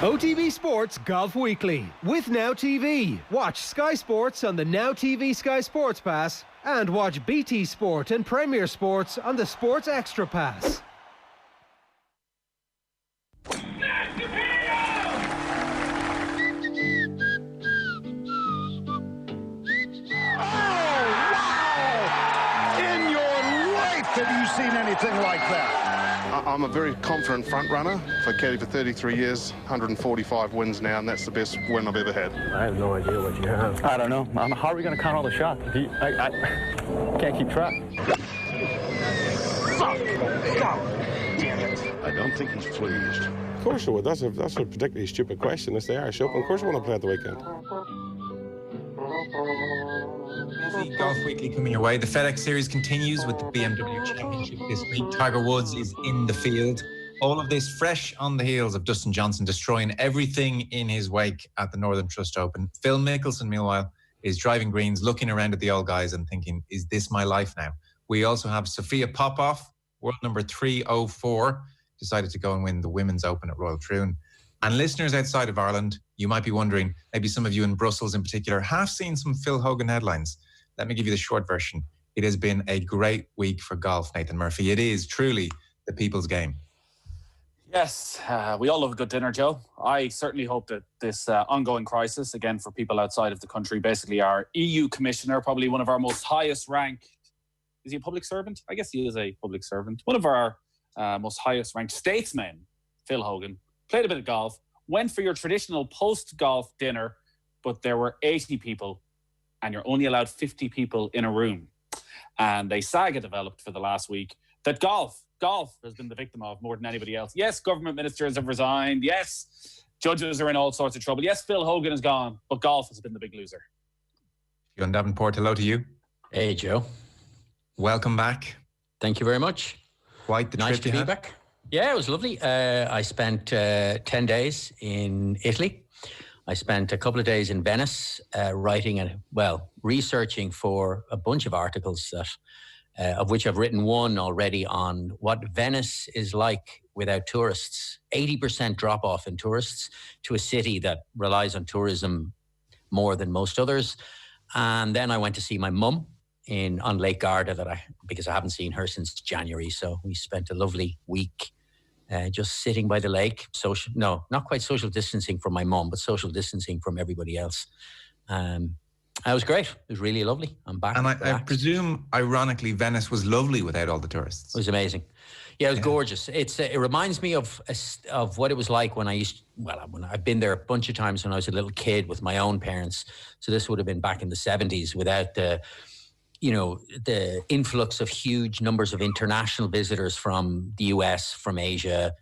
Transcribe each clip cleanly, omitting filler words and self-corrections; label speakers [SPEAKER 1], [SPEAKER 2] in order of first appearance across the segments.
[SPEAKER 1] OTB Sports Golf Weekly with Now TV. Watch Sky Sports on the Now TV Sky Sports Pass and watch BT Sport and Premier Sports on the Sports Extra Pass.
[SPEAKER 2] Have you seen anything like that?
[SPEAKER 3] I'm a very confident front runner. I've caddied for 33 years, 145 wins now, and that's the best win I've ever had.
[SPEAKER 4] I have no idea what you have.
[SPEAKER 5] I don't know. How are we going to count all the shots? I can't keep track.
[SPEAKER 2] Fuck! God damn it.
[SPEAKER 3] I don't think he's pleased.
[SPEAKER 6] Of course I would. That's a particularly stupid question. It's the Irish Open. Of course I want to play at the weekend.
[SPEAKER 7] Busy Golf Weekly coming your way. The FedEx Series continues with the BMW Championship this week. Tiger Woods is in the field. All of this fresh on the heels of Dustin Johnson destroying everything in his wake at the Northern Trust Open. Phil Mickelson, meanwhile, is driving greens, looking around at the old guys and thinking, is this my life now? We also have Sofia Popov, world number 304, decided to go and win the Women's Open at Royal Troon. And listeners outside of Ireland, you might be wondering, maybe some of you in Brussels in particular, have seen some Phil Hogan headlines. Let me give you the short version. It has been a great week for golf, Nathan Murphy. It is truly the people's game.
[SPEAKER 8] Yes, we all love a good dinner, Joe. I certainly hope that this ongoing crisis, again, for people outside of the country, basically our EU commissioner, probably one of our most highest ranked, is he a public servant? I guess he is a public servant. One of our most highest ranked statesmen, Phil Hogan, played a bit of golf, went for your traditional post-golf dinner, but there were 80 people and you're only allowed 50 people in a room. And a saga developed for the last week that golf has been the victim of more than anybody else. Yes, government ministers have resigned. Yes, judges are in all sorts of trouble. Yes, Phil Hogan is gone, but golf has been the big loser.
[SPEAKER 7] Fionn Davenport, hello to you.
[SPEAKER 9] Hey, Joe.
[SPEAKER 7] Welcome back.
[SPEAKER 9] Thank you very much.
[SPEAKER 7] Quite the
[SPEAKER 9] nice
[SPEAKER 7] trip
[SPEAKER 9] to be back. Yeah, it was lovely. I spent 10 days in Italy. I spent a couple of days in Venice writing and, researching for a bunch of articles that, of which I've written one already on what Venice is like without tourists. 80% drop off in tourists to a city that relies on tourism more than most others. And then I went to see my mum on Lake Garda because I haven't seen her since January. So we spent a lovely week just sitting by the lake. Not quite social distancing from my mum, but social distancing from everybody else. It was great. It was really lovely. I'm back.
[SPEAKER 7] And I presume, ironically, Venice was lovely without all the tourists.
[SPEAKER 9] It was amazing. Yeah, it was gorgeous. It reminds me of what it was like when I've been there a bunch of times when I was a little kid with my own parents. So this would have been back in the 70s without the influx of huge numbers of international visitors from the US, from Asia.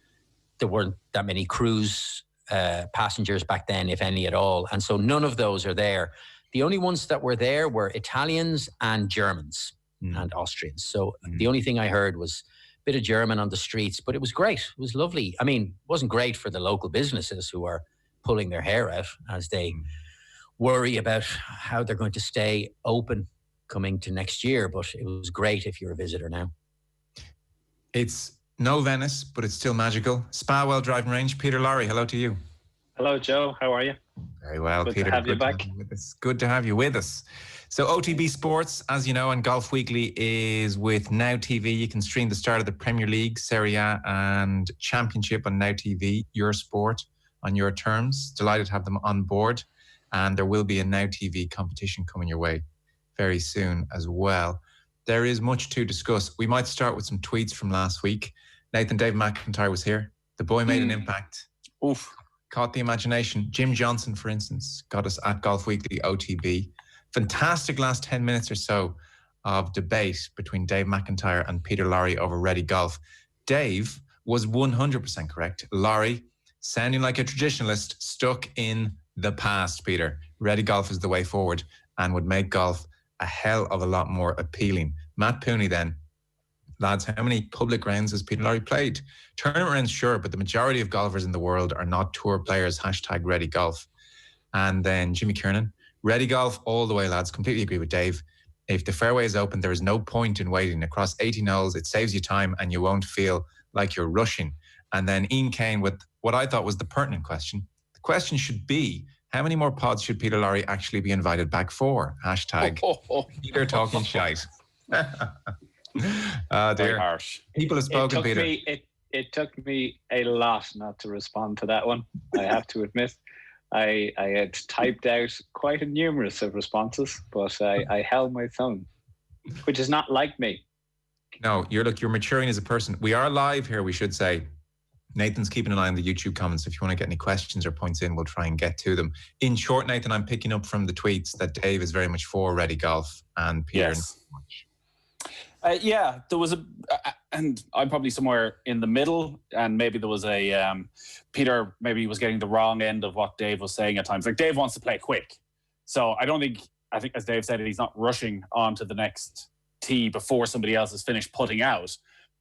[SPEAKER 9] There weren't that many cruise passengers back then, if any at all. And so none of those are there. The only ones that were there were Italians and Germans and Austrians. So the only thing I heard was a bit of German on the streets, but it was great. It was lovely. I mean, it wasn't great for the local businesses who are pulling their hair out as they worry about how they're going to stay open coming to next year, but it was great if you're a visitor now.
[SPEAKER 7] It's no Venice, but it's still magical. Spawell Driving Range. Peter Lawrie, hello to you.
[SPEAKER 10] Hello, Joe. How are you?
[SPEAKER 7] Very well,
[SPEAKER 10] Good
[SPEAKER 7] Peter.
[SPEAKER 10] to have you back.
[SPEAKER 7] Good to have you with us. So OTB Sports, as you know, and Golf Weekly is with Now TV. You can stream the start of the Premier League, Serie A and Championship on Now TV, your sport on your terms. Delighted to have them on board. And there will be a Now TV competition coming your way very soon as well. There is much to discuss. We might start with some tweets from last week. Dave McIntyre was here. The boy made an impact.
[SPEAKER 8] Oof.
[SPEAKER 7] Caught the imagination. Jim Johnson, for instance, got us at Golf Weekly OTB. Fantastic last 10 minutes or so of debate between Dave McIntyre and Peter Lawrie over Ready Golf. Dave was 100% correct. Lawrie, sounding like a traditionalist, stuck in the past, Peter. Ready Golf is the way forward and would make golf a hell of a lot more appealing. Matt Pooney then. Lads, how many public rounds has Peter Lawrie played? Tournament rounds, sure, but the majority of golfers in the world are not tour players, #Ready Golf. And then Jimmy Kiernan. Ready Golf all the way, lads. Completely agree with Dave. If the fairway is open, there is no point in waiting. Across 18 holes, it saves you time and you won't feel like you're rushing. And then Ian Kane with what I thought was the pertinent question. The question should be, how many more pods should Peter Lawrie actually be invited back for? Hashtag Peter talking shite. Oh, dear.
[SPEAKER 8] Very harsh.
[SPEAKER 7] People have spoken, Peter.
[SPEAKER 10] It took me a lot not to respond to that one, I have to admit. I had typed out quite a numerous of responses, but I held my tongue, which is not like me.
[SPEAKER 7] No, you're maturing as a person. We are live here, we should say. Nathan's keeping an eye on the YouTube comments. If you want to get any questions or points in, we'll try and get to them. In short, Nathan, I'm picking up from the tweets that Dave is very much for ready golf and Peter.
[SPEAKER 8] Yes. Yeah, there was and I'm probably somewhere in the middle, and maybe there was Peter maybe was getting the wrong end of what Dave was saying at times. Like, Dave wants to play quick. So I think as Dave said, he's not rushing on to the next tee before somebody else has finished putting out.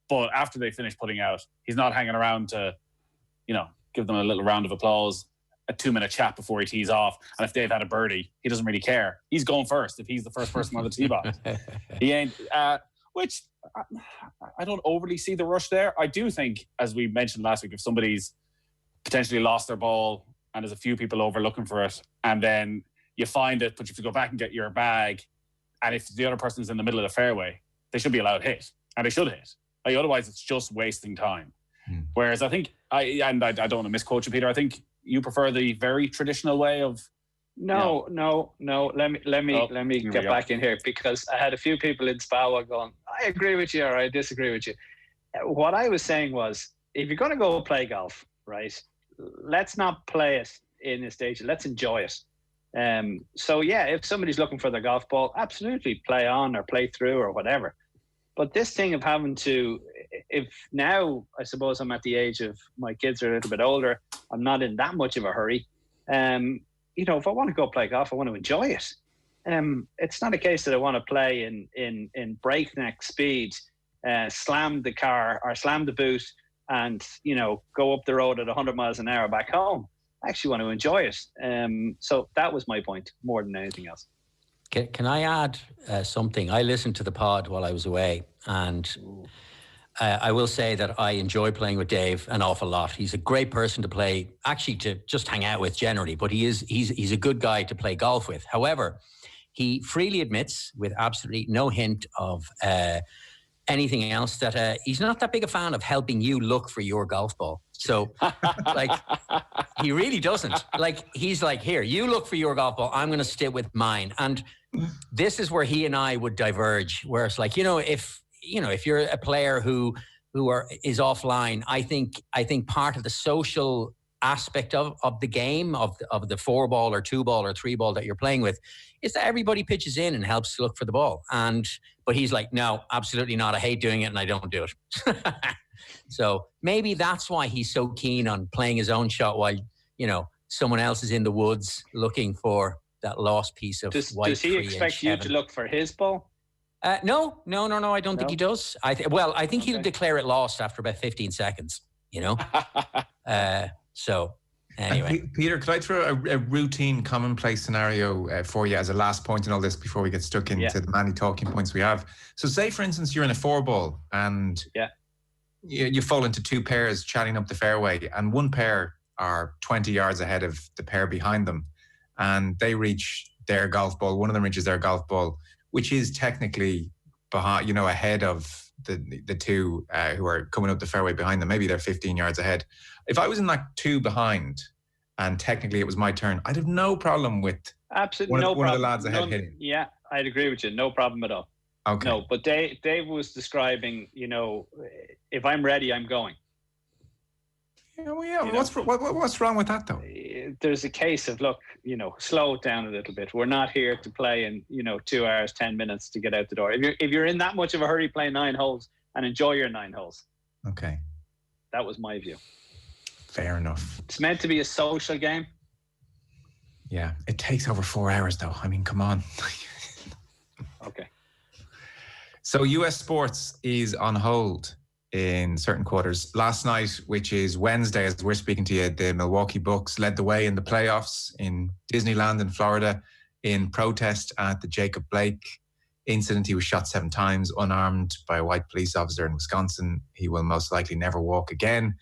[SPEAKER 8] But after they finish putting out, he's not hanging around to, give them a little round of applause, a 2-minute chat before he tees off. And if Dave had a birdie, he doesn't really care. He's going first if he's the first person on the tee box. He ain't, which I don't overly see the rush there. I do think, as we mentioned last week, if somebody's potentially lost their ball and there's a few people over looking for it, and then you find it, but you have to go back and get your bag, and if the other person's in the middle of the fairway, they should be allowed to hit, and they should hit. Like, otherwise, it's just wasting time. Whereas I think, I don't want to misquote you, Peter, I think you prefer the very traditional way of...
[SPEAKER 10] No. Let me get back in here, because I had a few people in Spawa going, I agree with you or I disagree with you. What I was saying was, if you're going to go play golf, right, let's not play it in a stage. Let's enjoy it. So, yeah, if somebody's looking for their golf ball, absolutely play on or play through or whatever. But this thing of having to, if now I suppose I'm at the age of my kids are a little bit older, I'm not in that much of a hurry. If I want to go play golf, I want to enjoy it. It's not a case that I want to play in breakneck speed, slam the car or slam the boot and, go up the road at 100 miles an hour back home. I actually want to enjoy it. So that was my point more than anything else.
[SPEAKER 9] Can I add something? I listened to the pod while I was away, and I will say that I enjoy playing with Dave an awful lot. He's a great person to play, actually to just hang out with generally, but he's a good guy to play golf with. However, he freely admits, with absolutely no hint of anything else, that he's not that big a fan of helping you look for your golf ball. So, he really doesn't. He's like, here, you look for your golf ball. I'm going to stick with mine. And this is where he and I would diverge. Where it's like, if you're a player who is offline, I think part of the social aspect of the game, of the 4-ball or 2-ball or 3-ball that you're playing with, is that everybody pitches in and helps to look for the ball. But he's like, no, absolutely not. I hate doing it and I don't do it. So maybe that's why he's so keen on playing his own shot while, someone else is in the woods looking for that lost piece of white.
[SPEAKER 10] Does he expect you to look for his ball?
[SPEAKER 9] No. I don't think he does. I think he'll declare it lost after about 15 seconds, So anyway.
[SPEAKER 7] Peter, could I throw a routine commonplace scenario for you as a last point in all this before we get stuck into the many talking points we have? So say, for instance, you're in a 4-ball and you fall into 2 pairs chatting up the fairway, and one pair are 20 yards ahead of the pair behind them, and they reach their golf ball. One of them reaches their golf ball, which is technically behind, ahead of the 2 who are coming up the fairway behind them. Maybe they're 15 yards ahead. If I was in that 2 behind and technically it was my turn, I'd have no problem with one of the lads ahead hitting.
[SPEAKER 10] Yeah, I'd agree with you. No problem at all.
[SPEAKER 7] Okay.
[SPEAKER 10] No, but Dave was describing, if I'm ready, I'm going.
[SPEAKER 7] What's wrong with that, though?
[SPEAKER 10] There's a case of, look, slow it down a little bit. We're not here to play in, 2 hours, 10 minutes to get out the door. If you're in that much of a hurry, play 9 holes and enjoy your 9 holes.
[SPEAKER 7] Okay.
[SPEAKER 10] That was my view.
[SPEAKER 7] Fair enough.
[SPEAKER 10] It's meant to be a social game.
[SPEAKER 7] Yeah, it takes over 4 hours, though. I mean, come on.
[SPEAKER 10] Okay.
[SPEAKER 7] So US sports is on hold in certain quarters. Last night, which is Wednesday, as we're speaking to you, the Milwaukee Bucks led the way in the playoffs in Disneyland in Florida in protest at the Jacob Blake incident. He was shot 7 times, unarmed, by a white police officer in Wisconsin. He will most likely never walk again.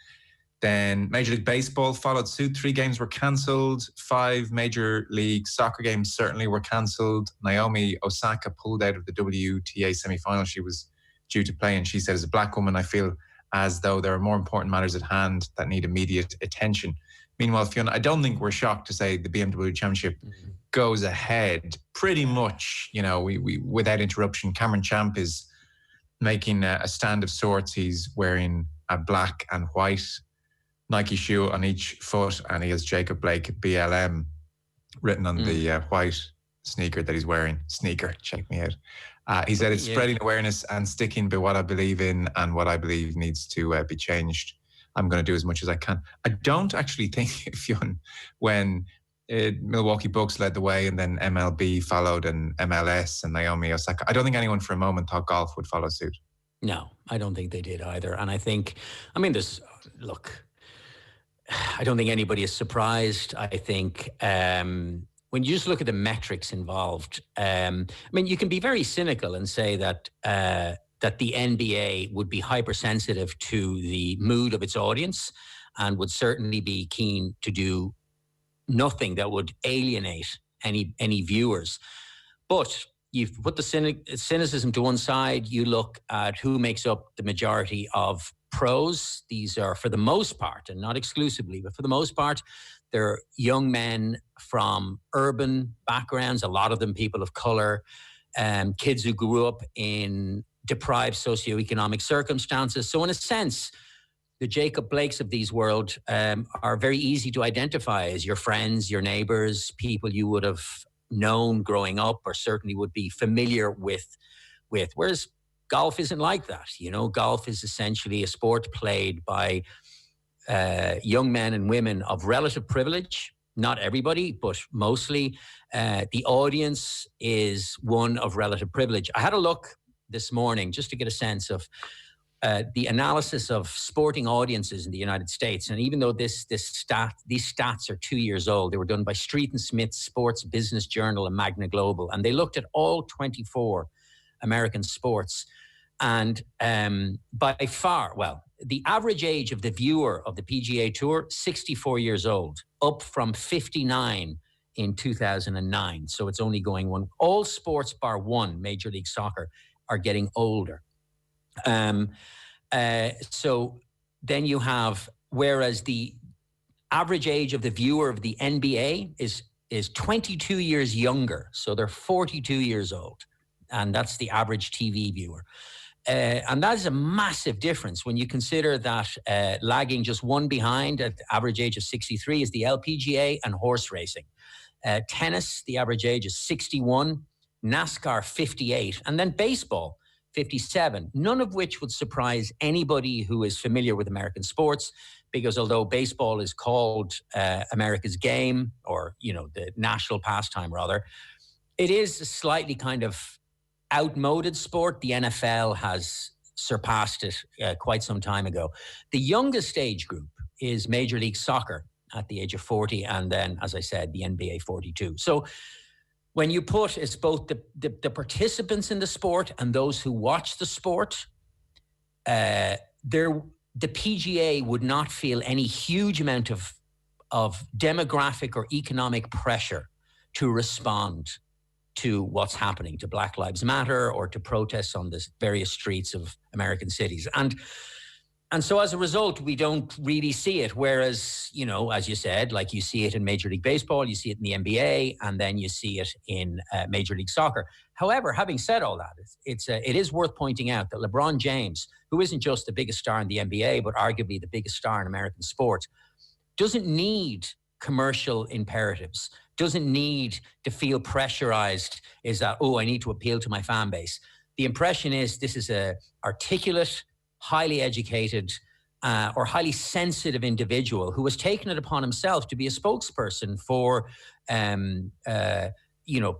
[SPEAKER 7] Then Major League Baseball followed suit. 3 games were cancelled. 5 Major League Soccer games certainly were cancelled. Naomi Osaka pulled out of the WTA semi-final she was due to play, and she said, as a black woman, I feel as though there are more important matters at hand that need immediate attention. Meanwhile, Fionn, I don't think we're shocked to say the BMW Championship goes ahead pretty much, we without interruption. Cameron Champ is making a stand of sorts. He's wearing a black and white Nike shoe on each foot, and he has Jacob Blake BLM written on the white sneaker that he's wearing. Sneaker, check me out. He said it's spreading awareness and sticking by what I believe in and what I believe needs to be changed. I'm going to do as much as I can. I don't actually think, Fionn, when Milwaukee Bucks led the way and then MLB followed and MLS and Naomi Osaka, I don't think anyone for a moment thought golf would follow suit.
[SPEAKER 9] No, I don't think they did either. And I think, I don't think anybody is surprised. I think when you just look at the metrics involved, you can be very cynical and say that the NBA would be hypersensitive to the mood of its audience and would certainly be keen to do nothing that would alienate any viewers. But you've put the cynicism to one side. You look at who makes up the majority of pros. These are, for the most part, and not exclusively, but for the most part, they're young men from urban backgrounds, a lot of them people of color, kids who grew up in deprived socioeconomic circumstances. So in a sense, the Jacob Blakes of these world are very easy to identify as your friends, your neighbors, people you would have known growing up or certainly would be familiar with. Whereas golf isn't like that. Golf is essentially a sport played by young men and women of relative privilege. Not everybody, but mostly. The audience is one of relative privilege. I had a look this morning just to get a sense of the analysis of sporting audiences in the United States. And even though these stats are 2 years old, they were done by Street and Smith, Sports Business Journal, and Magna Global. And they looked at all 24 American sports. And by far, the average age of the viewer of the PGA Tour, 64 years old, up from 59 in 2009. So it's only going one. All sports bar one, Major League Soccer, are getting older. So then you have, whereas the average age of the viewer of the NBA is 22 years younger. So they're 42 years old. And that's the average TV viewer. And that is a massive difference when you consider that lagging just one behind at the average age of 63 is the LPGA and horse racing. Tennis, the average age is 61, NASCAR 58, and then baseball 57, none of which would surprise anybody who is familiar with American sports, because although baseball is called America's game, or, the national pastime rather, it is a slightly kind of outmoded sport. The NFL has surpassed it quite some time ago. The youngest age group is Major League Soccer at the age of 40, and then, as I said, the NBA 42. So when you put, it's both the participants in the sport and those who watch the sport, the PGA would not feel any huge amount of demographic or economic pressure to respond to what's happening to Black Lives Matter or to protests on the various streets of American cities. And so as a result, we don't really see it. Whereas, as you said, like you see it in Major League Baseball, you see it in the NBA, and then you see it in Major League Soccer. However, having said all that, it is worth pointing out that LeBron James, who isn't just the biggest star in the NBA, but arguably the biggest star in American sport, doesn't need commercial imperatives, doesn't need to feel pressurized, is that, I need to appeal to my fan base. The impression is this is a articulate, highly educated, or highly sensitive individual who has taken it upon himself to be a spokesperson for,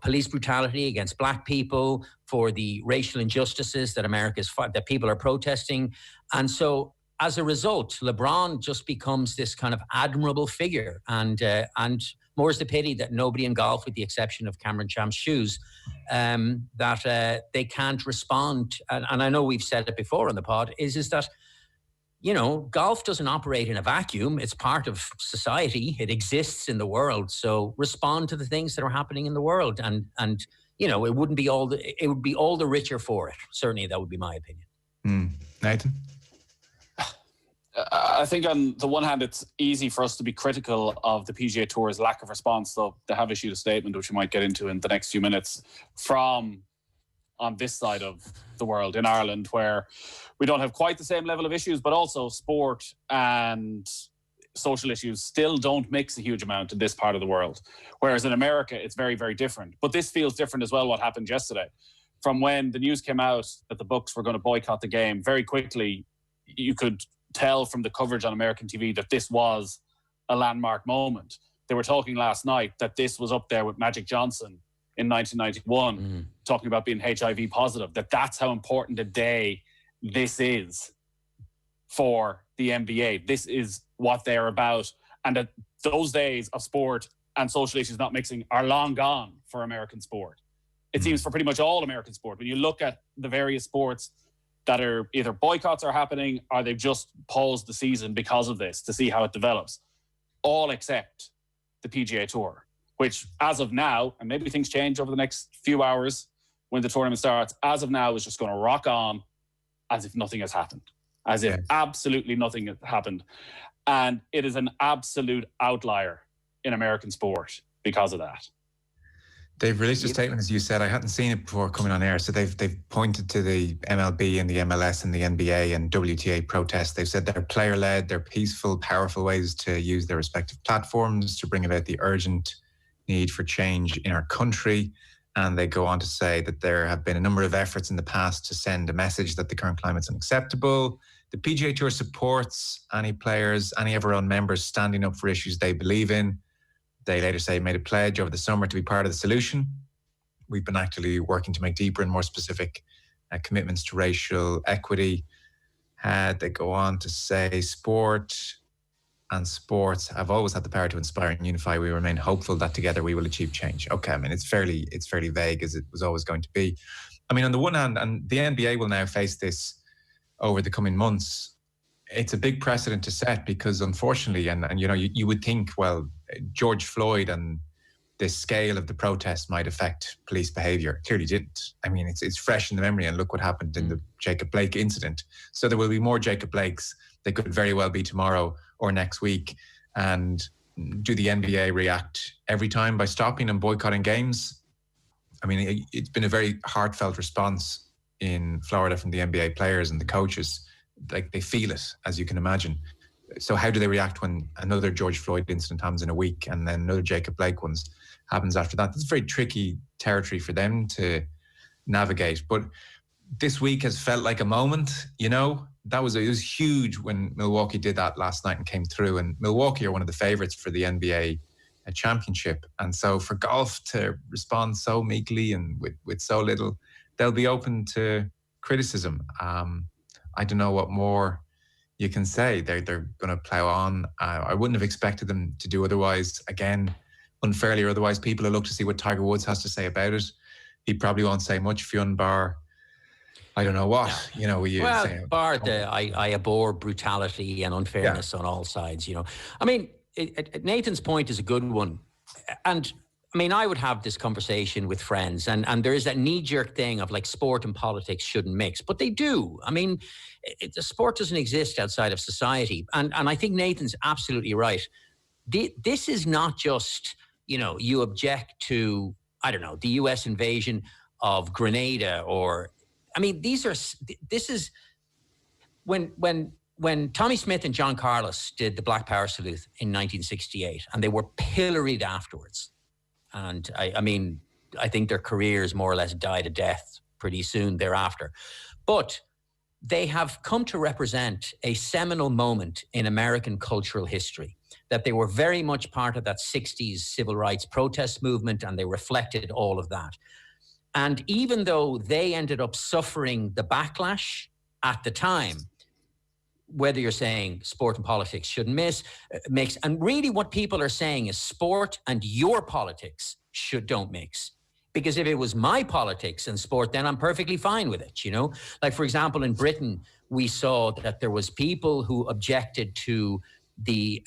[SPEAKER 9] police brutality against Black people, for the racial injustices that that people are protesting. And so as a result, LeBron just becomes this kind of admirable figure. And more's the pity that nobody in golf, with the exception of Cameron Champ's shoes, that they can't respond. And I know we've said it before on the pod, is that golf doesn't operate in a vacuum. It's part of society. It exists in the world. So respond to the things that are happening in the world. And it would be all the richer for it. Certainly, that would be my opinion.
[SPEAKER 7] Nathan?
[SPEAKER 8] I think on the one hand, it's easy for us to be critical of the PGA Tour's lack of response, though they have issued a statement, which we might get into in the next few minutes, from on this side of the world in Ireland, where we don't have quite the same level of issues, but also sport and social issues still don't mix a huge amount in this part of the world. Whereas in America, it's very, very different. But this feels different as well, what happened yesterday. From when the news came out that the books were going to boycott the game, very quickly, you could tell from the coverage on American TV that this was a landmark moment. They were talking last night that this was up there with Magic Johnson in 1991, talking about being HIV positive, that's how important a day this is for the NBA. This is what they're about. And that those days of sport and social issues not mixing are long gone for American sport. It seems for pretty much all American sport. When you look at the various sports that are either boycotts are happening or they've just paused the season because of this to see how it develops, all except the PGA Tour, which as of now, and maybe things change over the next few hours when the tournament starts, as of now is just going to rock on as if nothing has happened, as if absolutely nothing has happened. And it is an absolute outlier in American sport because of that.
[SPEAKER 7] They've released a statement, as you said. I hadn't seen it before coming on air. So they've pointed to the MLB and the MLS and the NBA and WTA protests. They've said they're player-led, they're peaceful, powerful ways to use their respective platforms to bring about the urgent need for change in our country. And they go on to say that there have been a number of efforts in the past to send a message that the current climate's unacceptable. The PGA Tour supports any players, any of our own members standing up for issues they believe in. They later say made a pledge over the summer to be part of the solution. We've been actively working to make deeper and more specific commitments to racial equity. They go on to say sport and sports have always had the power to inspire and unify. We remain hopeful that together we will achieve change. Okay, I mean, it's fairly vague, as it was always going to be. I mean, on the one hand, and the NBA will now face this over the coming months, it's a big precedent to set because unfortunately, and you would think, well, George Floyd and the scale of the protests might affect police behaviour. Clearly didn't. I mean, it's fresh in the memory, and look what happened in the Jacob Blake incident. So there will be more Jacob Blakes. They could very well be tomorrow or next week. And do the NBA react every time by stopping and boycotting games? I mean, it's been a very heartfelt response in Florida from the NBA players and the coaches. Like, they feel it, as you can imagine. So how do they react when another George Floyd incident happens in a week and then another Jacob Blake one happens after that? It's very tricky territory for them to navigate. But this week has felt like a moment, it was huge when Milwaukee did that last night and came through. And Milwaukee are one of the favourites for the NBA championship. And so for golf to respond so meekly and with so little, they'll be open to criticism. I don't know what more you can say. They're going to plough on. I wouldn't have expected them to do otherwise. Again, unfairly or otherwise, people will look to see what Tiger Woods has to say about it. He probably won't say much. Fionn bar, I don't know what.
[SPEAKER 9] I abhor brutality and unfairness on all sides. I mean, Nathan's point is a good one, and I mean, I would have this conversation with friends, and there is that knee-jerk thing of like sport and politics shouldn't mix, but they do. I mean, the sport doesn't exist outside of society, and I think Nathan's absolutely right. This is not just, you object to, I don't know, the U.S. invasion of Grenada, or, I mean, this is when Tommy Smith and John Carlos did the Black Power salute in 1968, and they were pilloried afterwards. And I mean, I think their careers more or less died a death pretty soon thereafter. But they have come to represent a seminal moment in American cultural history, that they were very much part of that 60s civil rights protest movement, and they reflected all of that. And even though they ended up suffering the backlash at the time, whether you're saying sport and politics shouldn't mix, and really what people are saying is sport and your politics don't mix. Because if it was my politics and sport, then I'm perfectly fine with it, you know? Like, for example, in Britain, we saw that there was people who objected to the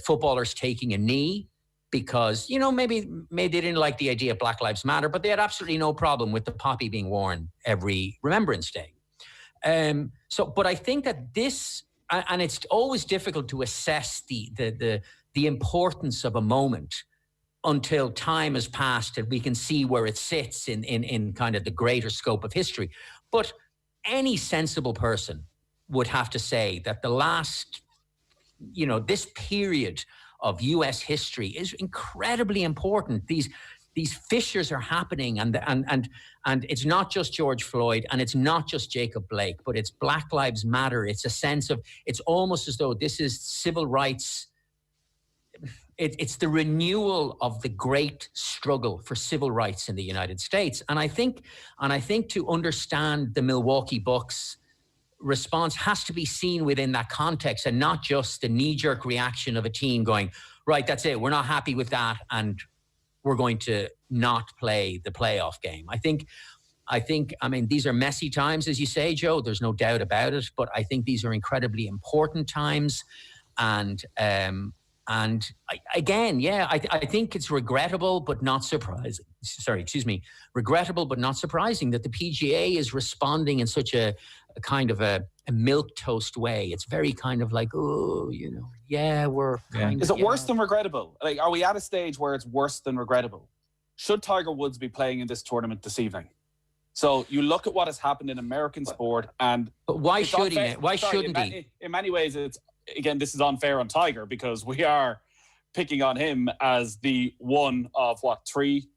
[SPEAKER 9] footballers taking a knee because, you know, maybe they didn't like the idea of Black Lives Matter, but they had absolutely no problem with the poppy being worn every Remembrance Day. But I think that this, and it's always difficult to assess the importance of a moment until time has passed and we can see where it sits in kind of the greater scope of history. But any sensible person would have to say that the last, you know, this period of U.S. history is incredibly important. These fissures are happening, and it's not just George Floyd, and it's not just Jacob Blake, but it's Black Lives Matter. It's a sense of, it's almost as though this is civil rights. It's the renewal of the great struggle for civil rights in the United States. And I think to understand the Milwaukee Bucks response has to be seen within that context and not just the knee-jerk reaction of a team going, right, that's it, we're not happy with that, and we're going to not play the playoff game. I think, I mean, these are messy times, as you say, Joe, there's no doubt about it, but I think these are incredibly important times. And I think it's regrettable, but not surprising. Regrettable, but not surprising that the PGA is responding in such a kind of a milquetoast way. It's very kind of like, oh, you know, yeah, we're kind of...
[SPEAKER 8] Is it worse than regrettable? Like, are we at a stage where it's worse than regrettable? Should Tiger Woods be playing in this tournament this evening? So you look at what has happened in American sport, and...
[SPEAKER 9] But why should he? Why shouldn't he?
[SPEAKER 8] In many ways, it's... Again, this is unfair on Tiger because we are picking on him as the one of, three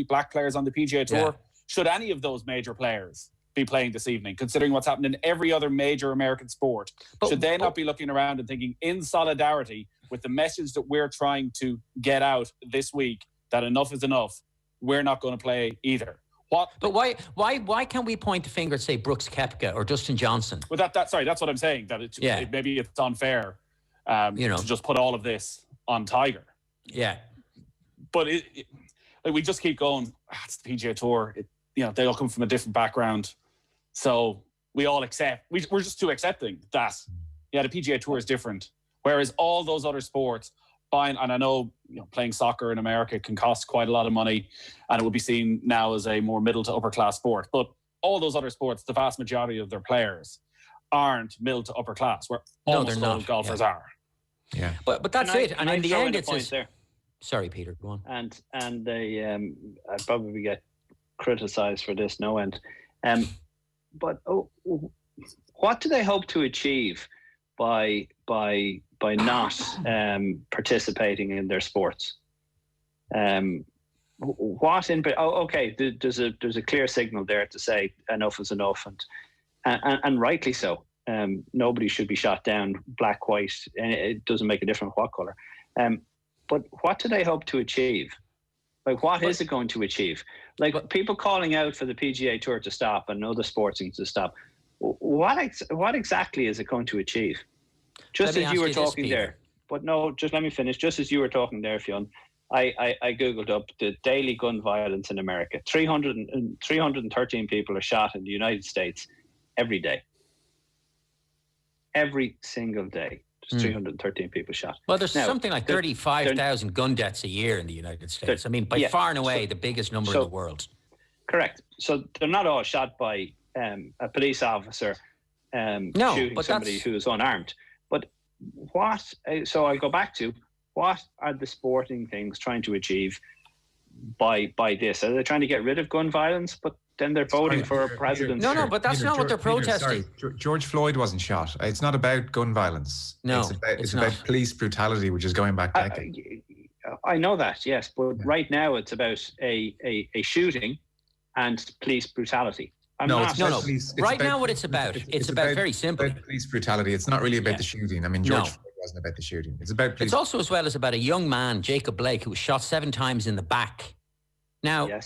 [SPEAKER 8] black players on the PGA Tour. Yeah. Should any of those major players be playing this evening, considering what's happened in every other major American sport? Should they not be looking around and thinking, in solidarity with the message that we're trying to get out this week, that enough is enough, we're not going to play either?
[SPEAKER 9] But why can't we point the finger and say Brooks Koepka or Dustin Johnson?
[SPEAKER 8] Well, that's what I'm saying. That maybe it's unfair, to just put all of this on Tiger.
[SPEAKER 9] Yeah,
[SPEAKER 8] but we just keep going. It's the PGA Tour. They all come from a different background, so we all accept. We're just too accepting that. Yeah, the PGA Tour is different, whereas all those other sports. Fine, and I know playing soccer in America can cost quite a lot of money, and it will be seen now as a more middle to upper class sport. But all those other sports, the vast majority of their players aren't middle to upper class, where almost all golfers are.
[SPEAKER 9] Yeah, but that's it. And in the end, it's there. Sorry, Peter, go on.
[SPEAKER 10] And they, I probably get criticised for this no end. But what do they hope to achieve by not participating in their sports? There's a clear signal there to say enough is enough, and rightly so. Nobody should be shot down, black, white, and it doesn't make a difference what colour. But what do they hope to achieve? Like, what is it going to achieve? Like, people calling out for the PGA Tour to stop and other sports to stop. What exactly is it going to achieve? Just as you were talking there, but no, just let me finish. Just as you were talking there, Fionn, I Googled up the daily gun violence in America. 313 people are shot in the United States every day. Every single day. There's 313 people shot.
[SPEAKER 9] Well, there's something like 35,000 gun deaths a year in the United States. I mean, by far and away, the biggest number in the world.
[SPEAKER 10] Correct. So they're not all shot by a police officer shooting somebody who is unarmed. But so I'll go back to, what are the sporting things trying to achieve by this? Are they trying to get rid of gun violence, but then they're voting for a president?
[SPEAKER 9] No, but that's not what they're protesting.
[SPEAKER 7] George Floyd wasn't shot. It's not about gun violence.
[SPEAKER 9] No,
[SPEAKER 7] it's about police brutality, which is going back decades.
[SPEAKER 10] I know that, yes, but right now it's about a shooting and police brutality.
[SPEAKER 9] Right now, what it's about, it's about very simple.
[SPEAKER 7] It's about police brutality. It's not really about the shooting. I mean, George Floyd wasn't about the shooting. It's about police.
[SPEAKER 9] It's also as well as about a young man, Jacob Blake, who was shot 7 times in the back. Now,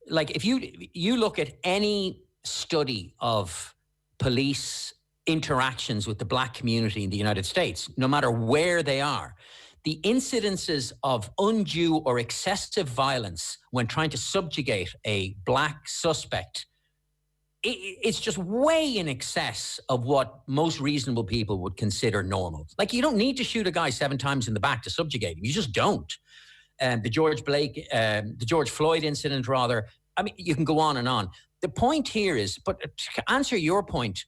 [SPEAKER 9] like, if you look at any study of police interactions with the black community in the United States, no matter where they are, the incidences of undue or excessive violence when trying to subjugate a black suspect, it's just way in excess of what most reasonable people would consider normal. Like, you don't need to shoot a guy 7 times in the back to subjugate him. You just don't. The George Floyd incident, rather. I mean, you can go on and on. The point here is, but to answer your point,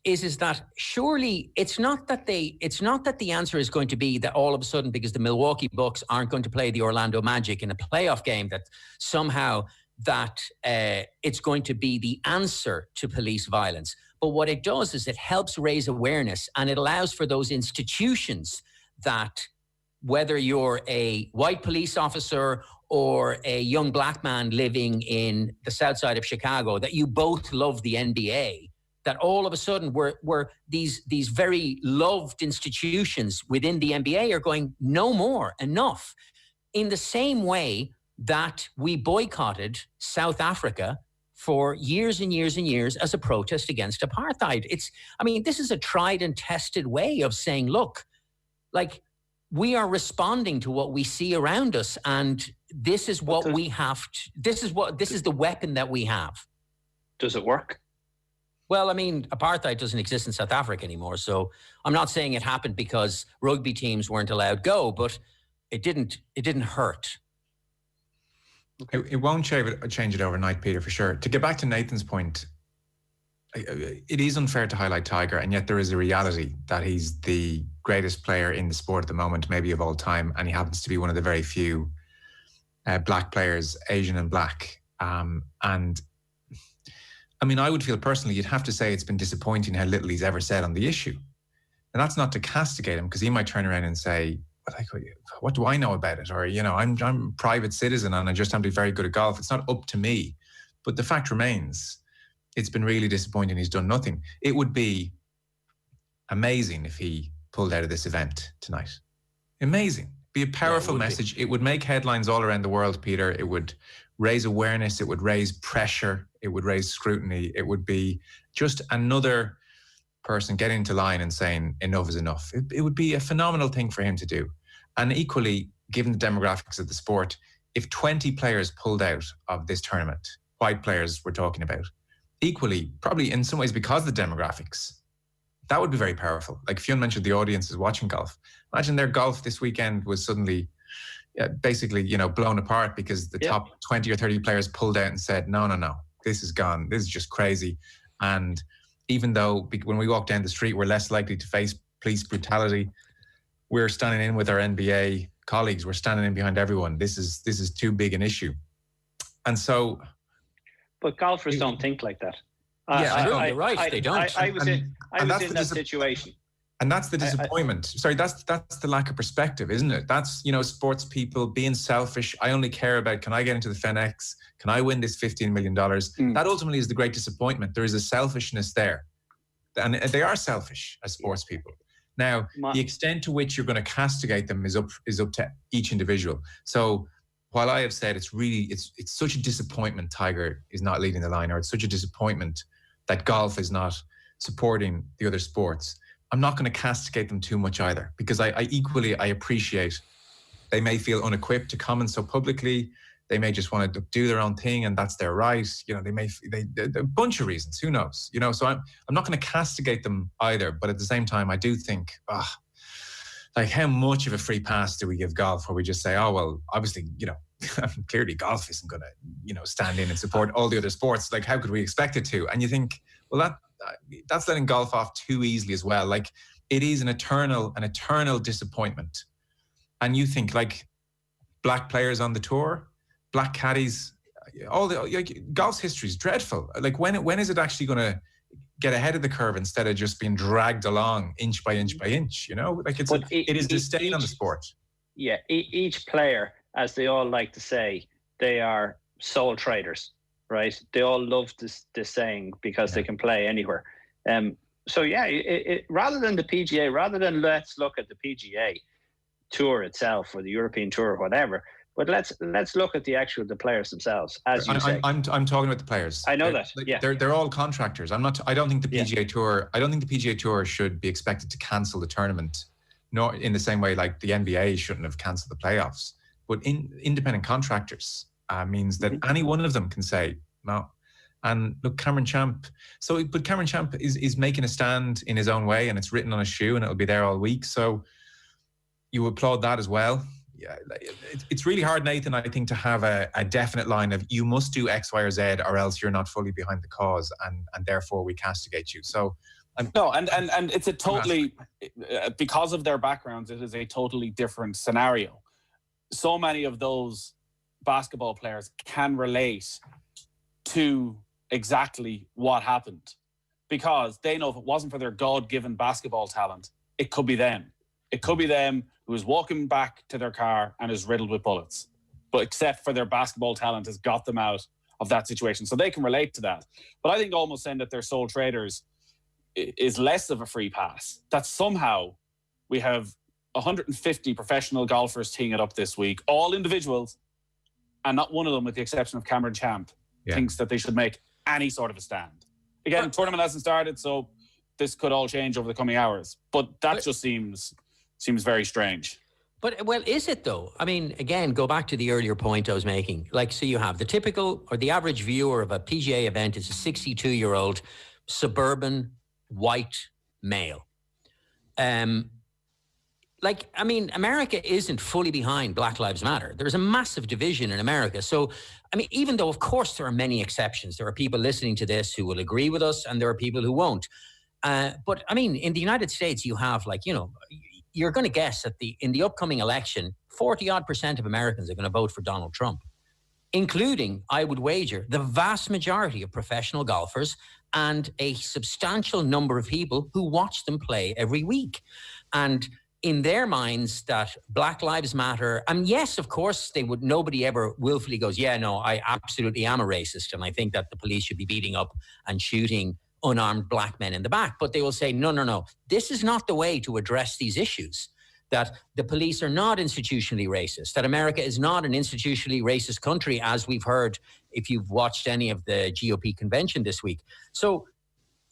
[SPEAKER 9] is that surely it's not that the answer is going to be that all of a sudden, because the Milwaukee Bucks aren't going to play the Orlando Magic in a playoff game, that somehow that it's going to be the answer to police violence. But what it does is it helps raise awareness, and it allows for those institutions that, whether you're a white police officer or a young black man living in the south side of Chicago, that you both love the NBA, that all of a sudden we're these very loved institutions within the NBA are going, no more, enough. In the same way that we boycotted South Africa for years and years and years as a protest against apartheid. This is a tried and tested way of saying, look, like, we are responding to what we see around us, and this is what we have to, this is the weapon that we have.
[SPEAKER 10] Does it work?
[SPEAKER 9] Well, I mean, apartheid doesn't exist in South Africa anymore, so I'm not saying it happened because rugby teams weren't allowed go, but it didn't hurt.
[SPEAKER 7] It won't change it overnight, Peter, for sure. To get back to Nathan's point, it is unfair to highlight Tiger, and yet there is a reality that he's the greatest player in the sport at the moment, maybe of all time, and he happens to be one of the very few black players, Asian and black. And I mean, I would feel personally, you'd have to say it's been disappointing how little he's ever said on the issue. And that's not to castigate him, because he might turn around and say, what do I know about it? Or, I'm a private citizen and I just happen to be very good at golf. It's not up to me. But the fact remains, it's been really disappointing he's done nothing. It would be amazing if he pulled out of this event tonight. Amazing. Be a powerful message. It would make headlines all around the world, Peter. It would raise awareness. It would raise pressure. It would raise scrutiny. It would be just another person getting into line and saying enough is enough. It would be a phenomenal thing for him to do. And equally, given the demographics of the sport, if 20 players pulled out of this tournament, white players we're talking about, equally, probably in some ways because of the demographics, that would be very powerful. Like Fionn mentioned, the audience is watching golf. Imagine their golf this weekend was suddenly basically, blown apart because the top 20 or 30 players pulled out and said, no, this is gone. This is just crazy. And even though when we walk down the street, we're less likely to face police brutality, we're standing in with our NBA colleagues. We're standing in behind everyone. This is too big an issue. And so... But
[SPEAKER 10] golfers don't think like that.
[SPEAKER 9] You're right. They don't.
[SPEAKER 10] I was in that situation.
[SPEAKER 7] And that's the disappointment. Sorry, that's the lack of perspective, isn't it? That's, sports people being selfish. I only care about, can I get into the FedEx? Can I win this $15 million? That ultimately is the great disappointment. There is a selfishness there. And they are selfish as sports people. Now, the extent to which you're going to castigate them is up to each individual. So while I have said it's such a disappointment Tiger is not leading the line, or it's such a disappointment that golf is not supporting the other sports, I'm not going to castigate them too much either, because I appreciate they may feel unequipped to comment so publicly. They may just want to do their own thing, and that's their right. A bunch of reasons. Who knows? So I'm not going to castigate them either. But at the same time, I do think, how much of a free pass do we give golf, where we just say, oh well, obviously, clearly golf isn't going to, stand in and support all the other sports. Like, how could we expect it to? And you think, well, that's letting golf off too easily as well. Like, it is an eternal disappointment. And you think, like, black players on the tour, black caddies, golf's history is dreadful. Like, when is it actually going to get ahead of the curve instead of just being dragged along inch by inch by inch? Like, it is a stain on the sport.
[SPEAKER 10] Yeah, each player, as they all like to say, they are soul traders, right? They all love this saying because they can play anywhere. So rather than the PGA, rather than let's look at the PGA tour itself or the European tour or whatever, but let's look at the players themselves. As you say,
[SPEAKER 7] I'm talking about the players.
[SPEAKER 10] I know that. Yeah,
[SPEAKER 7] they're all contractors. I don't think the PGA Tour. I don't think the PGA Tour should be expected to cancel the tournament nor in the same way like the NBA shouldn't have cancelled the playoffs. But independent contractors means that any one of them can say no. And look, Cameron Champ. But Cameron Champ is making a stand in his own way, and it's written on his shoe, and it'll be there all week. So you applaud that as well. Yeah, it's really hard, Nathan, I think, to have a definite line of you must do X, Y, or Z, or else you're not fully behind the cause, and therefore we castigate you. So
[SPEAKER 8] no, and it's a totally, because of their backgrounds, it is a totally different scenario. So many of those basketball players can relate to exactly what happened, because they know if it wasn't for their God-given basketball talent, it could be them. It could be them who is walking back to their car and is riddled with bullets. But except for their basketball talent has got them out of that situation. So they can relate to that. But I think almost saying that they're sole traders is less of a free pass. That somehow we have 150 professional golfers teeing it up this week, all individuals, and not one of them, with the exception of Cameron Champ, thinks that they should make any sort of a stand. Again, the tournament hasn't started, so this could all change over the coming hours. But that just seems very strange.
[SPEAKER 9] But, well, is it though? I mean, again, go back to the earlier point I was making. Like, so you have the typical or the average viewer of a PGA event is a 62-year-old suburban white male. Like, I mean, America isn't fully behind Black Lives Matter. There's a massive division in America. So, I mean, even though, of course, there are many exceptions. There are people listening to this who will agree with us, and there are people who won't. But, I mean, in the United States, you have, like, you know, you're going to guess that in the upcoming election, 40-odd% of Americans are going to vote for Donald Trump, including, I would wager, the vast majority of professional golfers and a substantial number of people who watch them play every week. And in their minds, that Black Lives Matter, and yes, of course, nobody ever willfully goes, yeah, no, I absolutely am a racist, and I think that the police should be beating up and shooting unarmed black men in the back. But they will say, no, this is not the way to address these issues, that the police are not institutionally racist, that America is not an institutionally racist country, as we've heard if you've watched any of the GOP convention this week. So,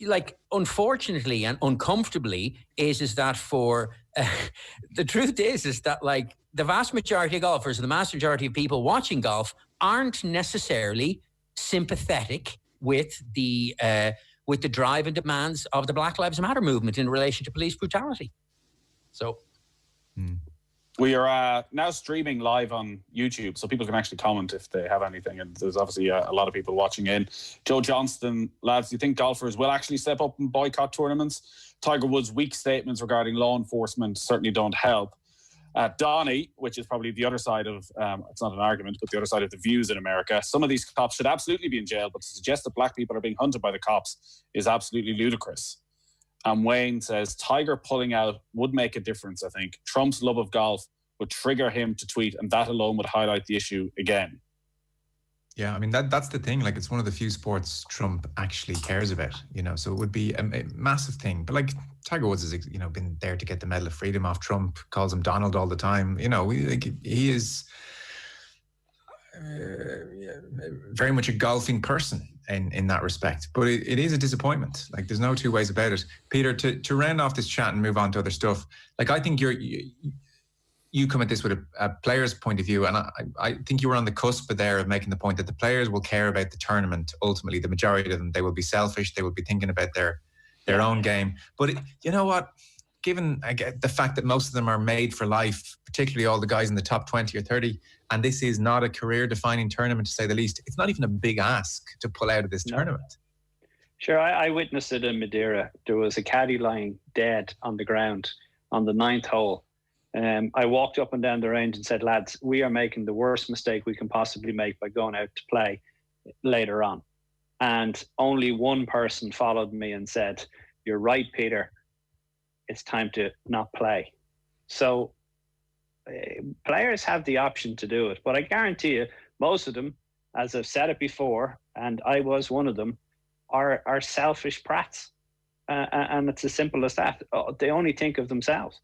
[SPEAKER 9] like, unfortunately and uncomfortably is that for the truth is that, like, the vast majority of golfers and the vast majority of people watching golf aren't necessarily sympathetic with the drive and demands of the Black Lives Matter movement in relation to police brutality. So
[SPEAKER 8] we are now streaming live on YouTube, so people can actually comment if they have anything. And there's obviously a lot of people watching in. Joe Johnston, lads, do you think golfers will actually step up and boycott tournaments? Tiger Woods' weak statements regarding law enforcement certainly don't help. Donnie, which is probably the other side of, it's not an argument, but the other side of the views in America. Some of these cops should absolutely be in jail, but to suggest that black people are being hunted by the cops is absolutely ludicrous. And Wayne says, Tiger pulling out would make a difference, I think. Trump's love of golf would trigger him to tweet, and that alone would highlight the issue again.
[SPEAKER 7] Yeah, I mean, that's the thing. Like, it's one of the few sports Trump actually cares about, you know, so it would be a massive thing. But, like, Tiger Woods has, you know, been there to get the Medal of Freedom off Trump, calls him Donald all the time. You know, he is very much a golfing person in that respect. But it is a disappointment. Like, there's no two ways about it. Peter, to round off this chat and move on to other stuff, like, I think you come at this with a player's point of view, and I think you were on the cusp there of making the point that the players will care about the tournament. Ultimately, the majority of them, they will be selfish. They will be thinking about their own game. But you know what? Given the fact that most of them are made for life, particularly all the guys in the top 20 or 30, and this is not a career-defining tournament, to say the least, it's not even a big ask to pull out of this tournament.
[SPEAKER 10] Sure, I witnessed it in Madeira. There was a caddy lying dead on the ground on the 9th hole. I walked up and down the range and said, lads, we are making the worst mistake we can possibly make by going out to play later on. And only one person followed me and said, you're right, Peter, it's time to not play. So players have the option to do it. But I guarantee you, most of them, as I've said it before, and I was one of them, are selfish prats. And it's as simple as that. They only think of themselves.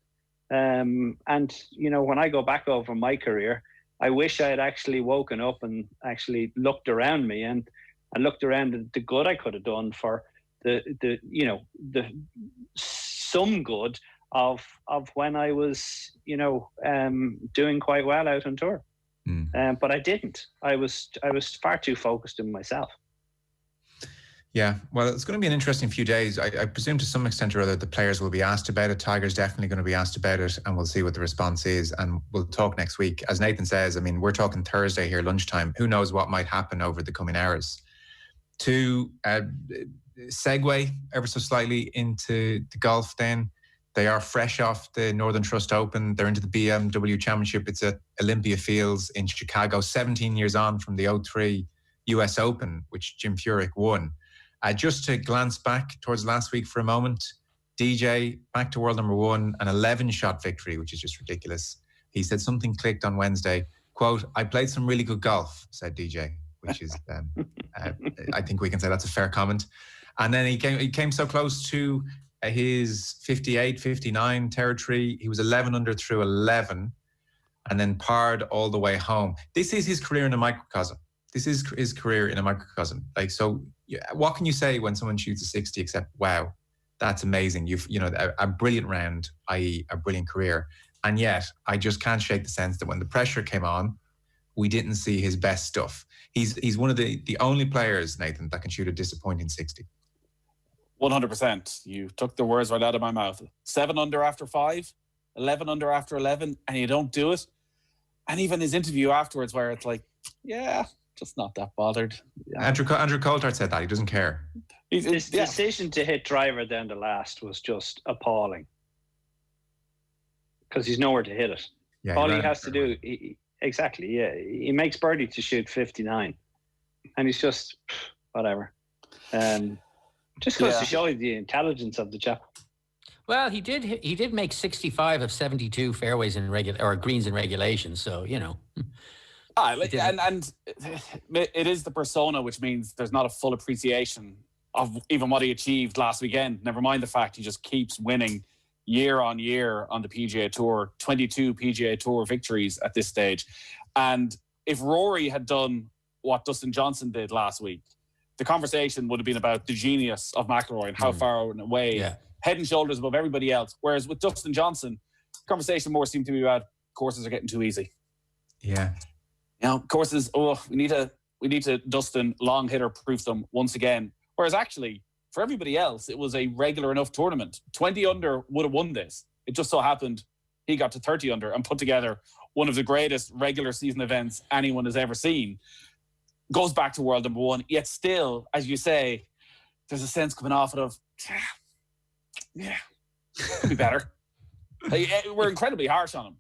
[SPEAKER 10] And, you know, when I go back over my career, I wish I had actually woken up and actually looked around me and looked around at the good I could have done for the some good of when I was, doing quite well out on tour. But I didn't. I was far too focused on myself.
[SPEAKER 7] Yeah, well, it's going to be an interesting few days. I presume to some extent or other the players will be asked about it. Tiger's definitely going to be asked about it, and we'll see what the response is, and we'll talk next week. As Nathan says, I mean, we're talking Thursday here, lunchtime. Who knows what might happen over the coming hours? To segue ever so slightly into the golf then, they are fresh off the Northern Trust Open. They're into the BMW Championship. It's at Olympia Fields in Chicago, 17 years on from the 03 US Open, which Jim Furyk won. Just to glance back towards last week for a moment, DJ back to world number one, an 11-shot victory, which is just ridiculous. He said something clicked on Wednesday. Quote, "I played some really good golf," said DJ, which is, I think we can say that's a fair comment. And then he came so close to his 58, 59 territory. He was 11 under through 11 and then parred all the way home. This is his career in a microcosm. This is his career in a microcosm. Like, so what can you say when someone shoots a 60 except, wow, that's amazing. A brilliant round, i.e. a brilliant career. And yet I just can't shake the sense that when the pressure came on, we didn't see his best stuff. He's one of the only players, Nathan, that can shoot a disappointing 60.
[SPEAKER 8] 100%. You took the words right out of my mouth. 7 under after 5, 11 under after 11, and you don't do it. And even his interview afterwards where it's like, yeah, just not that bothered. Yeah.
[SPEAKER 7] Andrew Coulthard said that. He doesn't care.
[SPEAKER 10] His decision to hit driver down the last was just appalling. Because he's nowhere to hit it.
[SPEAKER 7] Yeah,
[SPEAKER 10] all he has to do, he makes birdie to shoot 59. And he's just, whatever. Just goes to show you the intelligence of the chap.
[SPEAKER 9] Well, he did make 65 of 72 fairways in greens in regulation, so,
[SPEAKER 8] And it is the persona, which means there's not a full appreciation of even what he achieved last weekend. Never mind the fact he just keeps winning year on year on the PGA Tour, 22 PGA Tour victories at this stage. And if Rory had done what Dustin Johnson did last week, the conversation would have been about the genius of McIlroy and how far away, head and shoulders above everybody else. Whereas with Dustin Johnson, the conversation more seemed to be about courses are getting too easy.
[SPEAKER 7] Yeah.
[SPEAKER 8] Courses, we need to Dustin long hitter proof them once again. Whereas actually, for everybody else, it was a regular enough tournament. 20 under would have won this. It just so happened he got to 30 under and put together one of the greatest regular season events anyone has ever seen. Goes back to world number one, yet still, as you say, there's a sense coming off it of, could be better. We're incredibly harsh on him.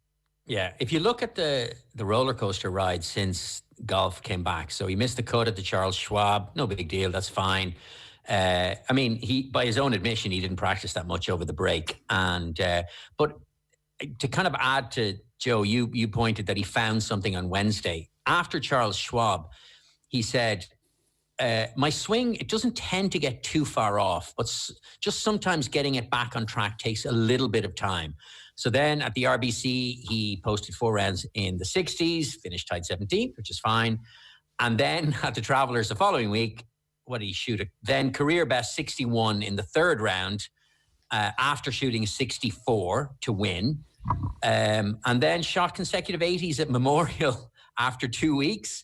[SPEAKER 9] Yeah, if you look at the roller coaster ride since golf came back, so he missed the cut at the Charles Schwab, no big deal, that's fine. He, by his own admission, he didn't practice that much over the break. And but to kind of add to Joe, you pointed that he found something on Wednesday after Charles Schwab. He said, my swing, it doesn't tend to get too far off, but just sometimes getting it back on track takes a little bit of time. So then at the RBC, he posted 4 rounds in the 60s, finished tied 17th, which is fine. And then at the Travelers the following week, what did he shoot? Then career best 61 in the 3rd round after shooting 64 to win. And then shot consecutive 80s at Memorial after 2 weeks.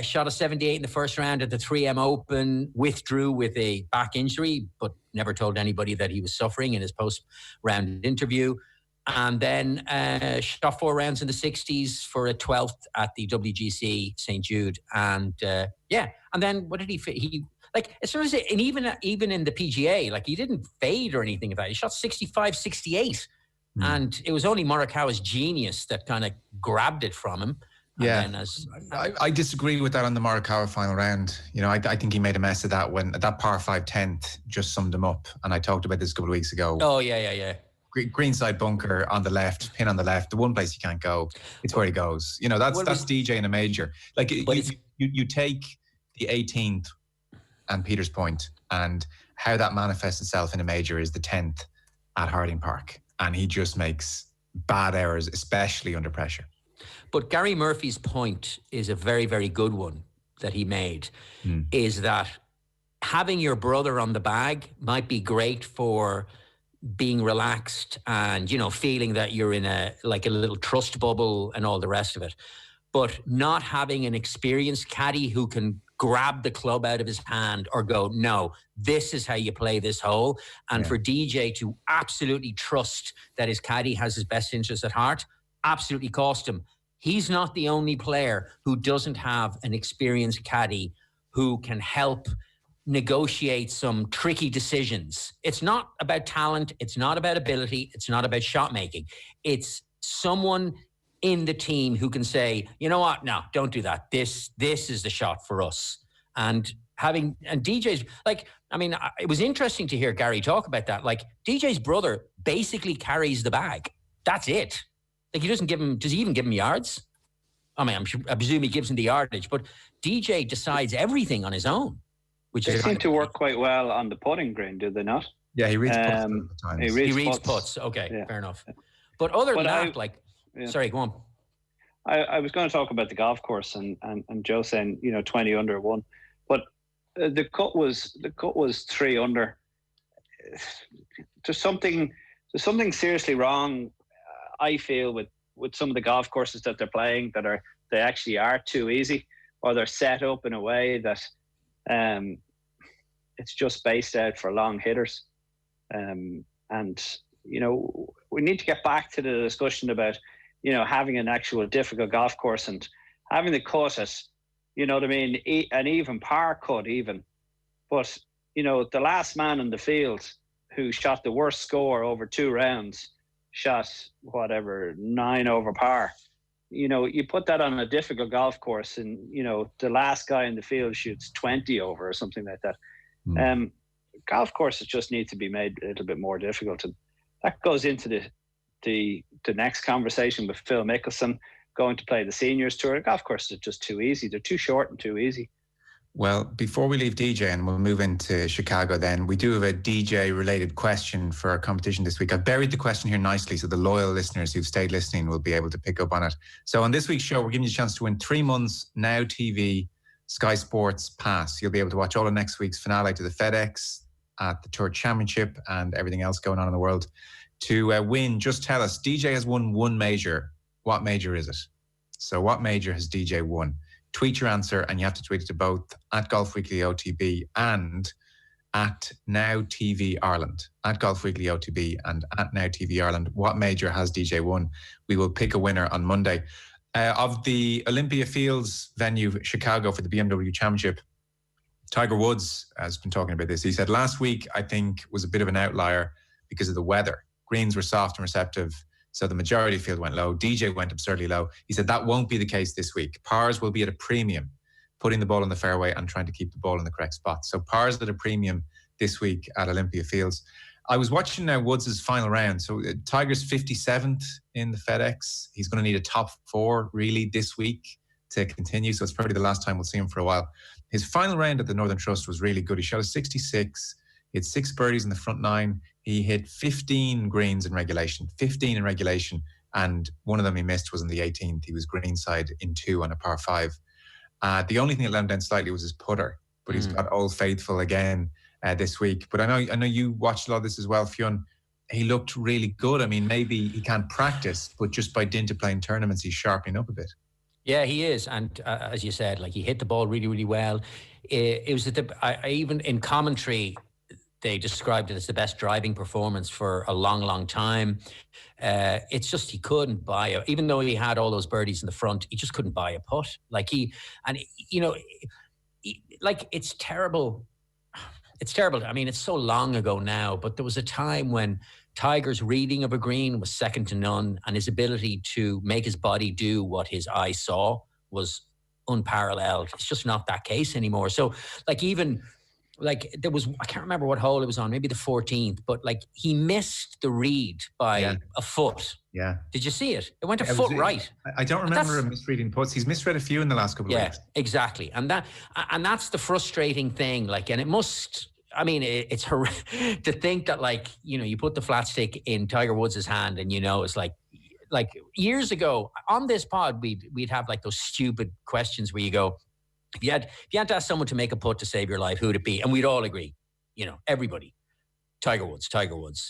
[SPEAKER 9] Shot a 78 in the 1st round at the 3M Open, withdrew with a back injury, but never told anybody that he was suffering in his post-round interview. And then shot 4 rounds in the 60s for a 12th at the WGC St. Jude. And and then what did he as soon as and even in the PGA, like, he didn't fade or anything like that. He shot 65, 68. And it was only Morikawa's genius that kind of grabbed it from him.
[SPEAKER 7] I disagree with that on the Morikawa final round. I think he made a mess of that when that par 5 10th just summed him up. And I talked about this a couple of weeks ago.
[SPEAKER 9] Oh, yeah.
[SPEAKER 7] Greenside bunker on the left, pin on the left, the one place he can't go, it's where he goes. That's DJ in a major. Like, you take the 18th and Peter's Point, and how that manifests itself in a major is the 10th at Harding Park. And he just makes bad errors, especially under pressure.
[SPEAKER 9] But Gary Murphy's point is a very, very good one that he made, is that having your brother on the bag might be great for being relaxed and, you know, feeling that you're in a little trust bubble and all the rest of it. But not having an experienced caddy who can grab the club out of his hand or go, no, this is how you play this hole. And for DJ to absolutely trust that his caddy has his best interest at heart, absolutely cost him. He's not the only player who doesn't have an experienced caddy who can help negotiate some tricky decisions. It's not about talent. It's not about ability. It's not about shot making. It's someone in the team who can say, you know what? No, don't do that. This is the shot for us. And DJ's like, I mean, it was interesting to hear Gary talk about that. Like, DJ's brother basically carries the bag. That's it. Like, does he even give him yards? I mean, I presume he gives him the yardage, but DJ decides everything on his own.
[SPEAKER 10] They seem to work quite well on the putting green, do they not?
[SPEAKER 7] Yeah, he reads putts all the time.
[SPEAKER 9] He reads putts. Okay, fair enough. But other than that, sorry, go on.
[SPEAKER 10] I was going to talk about the golf course and Joe saying, you know, 20 under one, but the cut was 3 under. There's something seriously wrong, I feel, with some of the golf courses that they're playing they actually are too easy, or they're set up in a way that it's just based out for long hitters. And, you know, we need to get back to the discussion about, you know, having an actual difficult golf course and having the cut at, you know what I mean, an even par cut even. But, you know, the last man in the field who shot the worst score over 2 rounds shot, 9 over par. You know, you put that on a difficult golf course and, you know, the last guy in the field shoots 20 over or something like that. Golf courses just need to be made a little bit more difficult. And that goes into the next conversation with Phil Mickelson going to play the Seniors Tour. Golf courses are just too easy. They're too short and too easy.
[SPEAKER 7] Well, before we leave DJ and we'll move into Chicago then, we do have a DJ-related question for our competition this week. I've buried the question here nicely so the loyal listeners who've stayed listening will be able to pick up on it. So on this week's show, we're giving you a chance to win 3 months Now TV Sky Sports Pass. You'll be able to watch all of next week's finale to the FedEx, at the Tour Championship and everything else going on in the world. To win, just tell us, DJ has won 1 major. What major is it? So what major has DJ won? Tweet your answer, and you have to tweet it to both at Golf Weekly OTB and at Now TV Ireland. At Golf Weekly OTB and at Now TV Ireland. What major has DJ won? We will pick a winner on Monday. Of the Olympia Fields venue, Chicago, for the BMW Championship, Tiger Woods has been talking about this. He said last week, I think, was a bit of an outlier because of the weather. Greens were soft and receptive, so the majority of the field went low. DJ went absurdly low. He said that won't be the case this week. Pars will be at a premium, putting the ball in the fairway and trying to keep the ball in the correct spot. So pars at a premium this week at Olympia Fields. I was watching now Woods' final round. So Tiger's 57th in the FedEx. He's going to need a top 4 really this week to continue. So it's probably the last time we'll see him for a while. His final round at the Northern Trust was really good. He shot a 66. He had 6 birdies in the front 9. He hit 15 greens in regulation, and one of them he missed was in the 18th. He was greenside in 2 on a par 5. The only thing that let him down slightly was his putter, but he's got Old Faithful again this week. But I know you watched a lot of this as well, Fionn. He looked really good. I mean, maybe he can't practice, but just by dint of playing tournaments, he's sharpening up a bit.
[SPEAKER 9] Yeah, he is. And as you said, like, he hit the ball really, really well. It was even in commentary, they described it as the best driving performance for a long, long time. It's just he couldn't buy it. Even though he had all those birdies in the front, he just couldn't buy a putt. It's terrible. It's terrible. I mean, it's so long ago now, but there was a time when Tiger's reading of a green was second to none, and his ability to make his body do what his eye saw was unparalleled. It's just not that case anymore. So, there was, I can't remember what hole it was on, maybe the 14th, but he missed the read by a foot.
[SPEAKER 7] Yeah.
[SPEAKER 9] Did you see it? It went a foot right.
[SPEAKER 7] I don't remember him misreading putts. He's misread a few in the last couple of weeks.
[SPEAKER 9] Yeah, exactly. And that's the frustrating thing. And it must, I mean, it's to think that you put the flat stick in Tiger Woods' hand and it's like years ago on this pod, we'd have those stupid questions where you go, if you had to ask someone to make a putt to save your life, who would it be? And we'd all agree, everybody, Tiger Woods.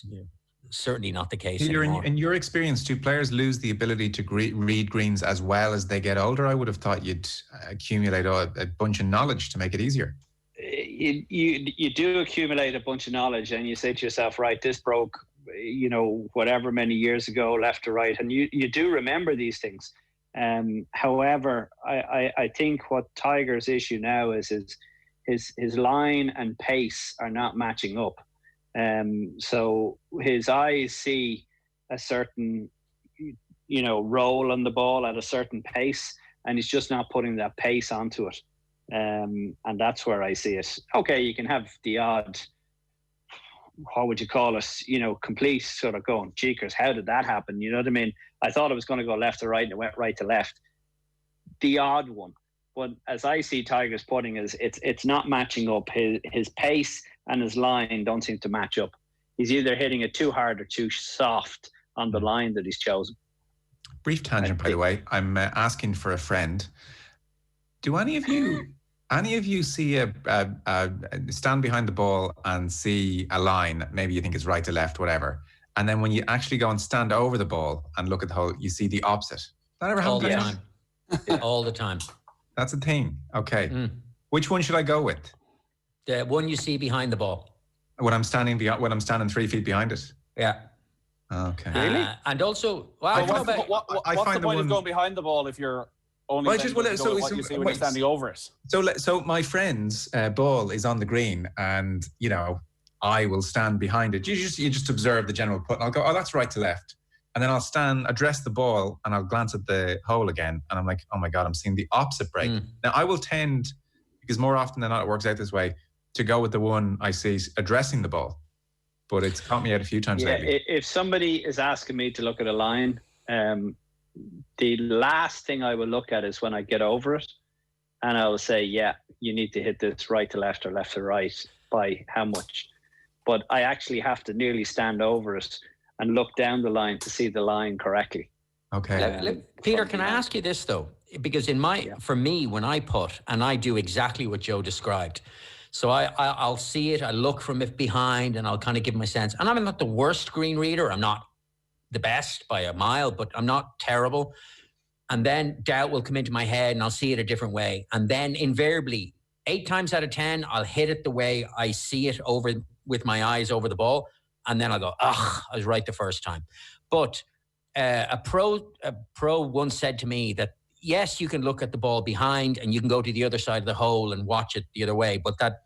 [SPEAKER 9] Yeah. certainly not the case
[SPEAKER 7] Peter,
[SPEAKER 9] anymore.
[SPEAKER 7] in your experience, do players lose the ability to read greens as well as they get older? I would have thought you'd accumulate a bunch of knowledge to make it easier.
[SPEAKER 10] You do accumulate a bunch of knowledge, and you say to yourself, right, this broke, whatever many years ago, left to right, and you do remember these things. However, I think what Tiger's issue now is his line and pace are not matching up. So his eyes see a certain, roll on the ball at a certain pace, and he's just not putting that pace onto it. And that's where I see it. Okay, you can have the odd, what would you call it, complete sort of going, cheekers, how did that happen? You know what I mean? I thought it was going to go left to right and it went right to left. The odd one. But as I see Tiger's putting, it's not matching up. His pace and his line don't seem to match up. He's either hitting it too hard or too soft on the line that he's chosen.
[SPEAKER 7] Brief tangent, by the way. I'm asking for a friend. Do any of you see a stand behind the ball and see a line? Maybe you think it's right to left, whatever. And then when you actually go and stand over the ball and look at the hole, you see the opposite. That ever happen?
[SPEAKER 9] All the time. All the time.
[SPEAKER 7] That's a thing. Okay. Which one should I go with?
[SPEAKER 9] The one you see behind the ball.
[SPEAKER 7] When I'm standing 3 feet behind it.
[SPEAKER 9] Yeah.
[SPEAKER 7] Okay.
[SPEAKER 8] Really?
[SPEAKER 9] And also,
[SPEAKER 8] what's the point of going behind the ball if you're only what you see when you're standing over it?
[SPEAKER 7] So my friend's ball is on the green, and I will stand behind it. You just observe the general put, and I'll go, oh, that's right to left. And then I'll address the ball, and I'll glance at the hole again, and I'm like, oh my God, I'm seeing the opposite break. Now, I will tend, because more often than not it works out this way, to go with the one I see addressing the ball. But it's caught me out a few times lately.
[SPEAKER 10] If somebody is asking me to look at a line, the last thing I will look at is when I get over it, and I will say, yeah, you need to hit this right to left or left to right by how much. But I actually have to nearly stand over it and look down the line to see the line correctly.
[SPEAKER 7] Okay.
[SPEAKER 9] Peter, can I ask you this though? Because for me, when I putt, and I do exactly what Joe described. So I'll see it, I look from it behind, and I'll kind of give my sense. And I'm not the worst green reader. I'm not the best by a mile, but I'm not terrible. And then doubt will come into my head, and I'll see it a different way. And then invariably, 8 times out of 10, I'll hit it the way I see it over with my eyes over the ball. And then I'll go, I was right the first time. But a pro once said to me that, yes, you can look at the ball behind and you can go to the other side of the hole and watch it the other way. But that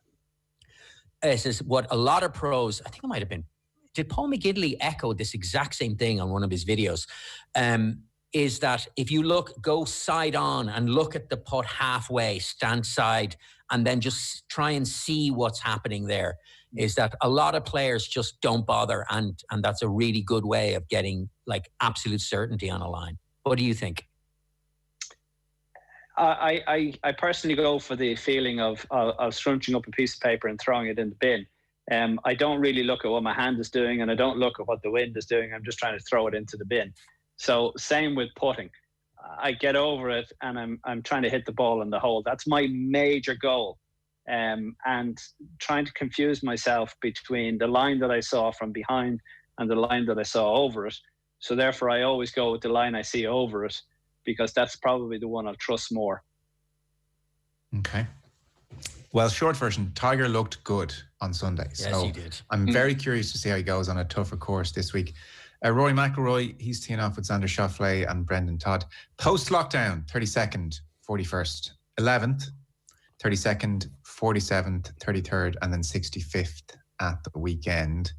[SPEAKER 9] is what a lot of pros, I think it might have been, did Paul McGinley echo this exact same thing on one of his videos? Is that if you go side on and look at the putt halfway, stand side, and then just try and see what's happening there, is that a lot of players just don't bother, and that's a really good way of getting like absolute certainty on a line. What do you think?
[SPEAKER 10] I personally go for the feeling of scrunching up a piece of paper and throwing it in the bin. I don't really look at what my hand is doing, and I don't look at what the wind is doing. I'm just trying to throw it into the bin. So same with putting. I get over it, and I'm trying to hit the ball in the hole. That's my major goal. And trying to confuse myself between the line that I saw from behind and the line that I saw over it. So therefore, I always go with the line I see over it, because that's probably the one I'll trust more.
[SPEAKER 7] Okay. Well, short version, Tiger looked good on Sunday.
[SPEAKER 9] Yes, he did.
[SPEAKER 7] I'm very curious to see how he goes on a tougher course this week. Rory McIlroy, he's teeing off with Xander Schauffele and Brendan Todd. Post-lockdown, 32nd, 41st, 11th, 32nd, 47th, 33rd, and then 65th at the weekend.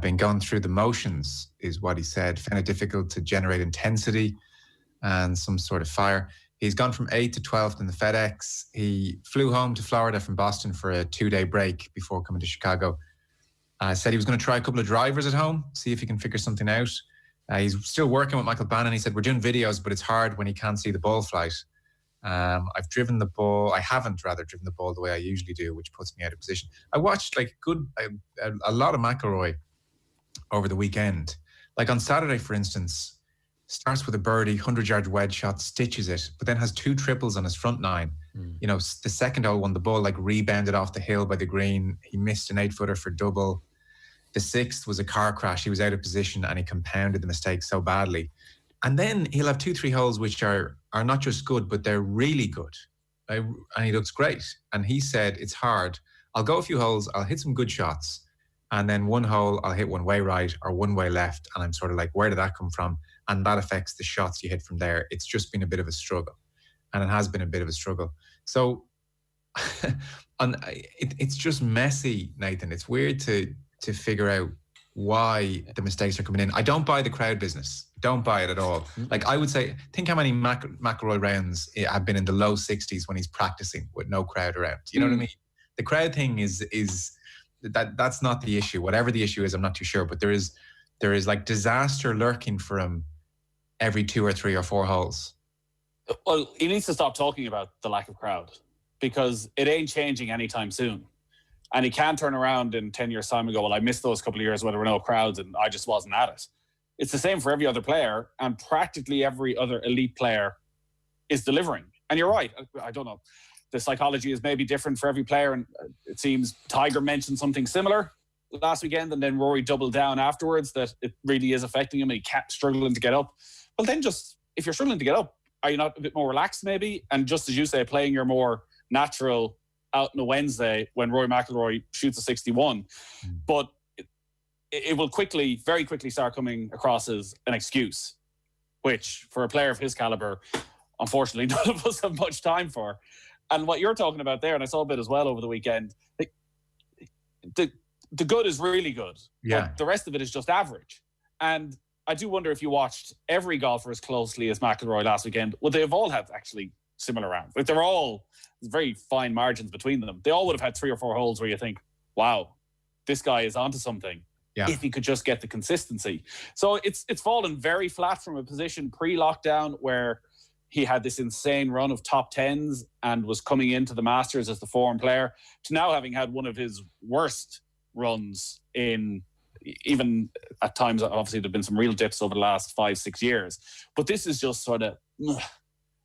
[SPEAKER 7] Been going through the motions, is what he said. Found it difficult to generate intensity and some sort of fire. He's gone from 8th to 12th in the FedEx. He flew home to Florida from Boston for a 2-day break before coming to Chicago. Said he was going to try a couple of drivers at home, see if he can figure something out. He's still working with Michael Bannon. He said, we're doing videos, but it's hard when he can't see the ball flight. I haven't driven the ball the way I usually do, which puts me out of position. I watched a lot of McIlroy over the weekend. Like on Saturday, for instance, starts with a birdie, 100-yard wedge shot, stitches it, but then has 2 triples on his front 9. The second hole when the ball rebounded off the hill by the green. He missed an 8-footer for double. The 6th was a car crash. He was out of position and he compounded the mistake so badly. And then he'll have 2-3 holes which are not just good, but they're really good. And he looks great. And he said, it's hard. I'll go a few holes, I'll hit some good shots. And then one hole, I'll hit one way right or one way left. And I'm sort of like, where did that come from? And that affects the shots you hit from there. It's just been a bit of a struggle. And it has been a bit of a struggle. So it's just messy, Nathan. It's weird to figure out why the mistakes are coming in. I don't buy the crowd business. Don't buy it at all. Like I would say, think how many McIlroy rounds have been in the low 60s when he's practicing with no crowd around. You know what I mean? The crowd thing is that's not the issue. Whatever the issue is, I'm not too sure. But there is like disaster lurking for him every 2 or 3 or 4 holes.
[SPEAKER 8] Well, he needs to stop talking about the lack of crowd because it ain't changing anytime soon. And he can't turn around in 10 years' time and go, well, I missed those couple of years where there were no crowds and I just wasn't at it. It's the same for every other player, and practically every other elite player is delivering. And you're right. I don't know. The psychology is maybe different for every player. And it seems Tiger mentioned something similar last weekend, and then Rory doubled down afterwards that it really is affecting him and he kept struggling to get up. Well, then just, if you're struggling to get up, are you not a bit more relaxed maybe? And just as you say, playing your more natural out on a Wednesday when Rory McIlroy shoots a 61. But it will very quickly start coming across as an excuse, which for a player of his caliber, unfortunately, none of us have much time for. And what you're talking about there, and I saw a bit as well over the weekend, the good is really good.
[SPEAKER 7] Yeah.
[SPEAKER 8] But the rest of it is just average. And I do wonder if you watched every golfer as closely as McIlroy last weekend, would they have all had actually similar rounds? Like they're all very fine margins between them. They all would have had 3 or 4 holes where you think, wow, this guy is onto something. Yeah. If he could just get the consistency. So it's fallen very flat from a position pre-lockdown where he had this insane run of top 10s and was coming into the Masters as the form player to now having had one of his worst runs in, even at times, obviously there've been some real dips over the last 5-6 years. But this is just sort of,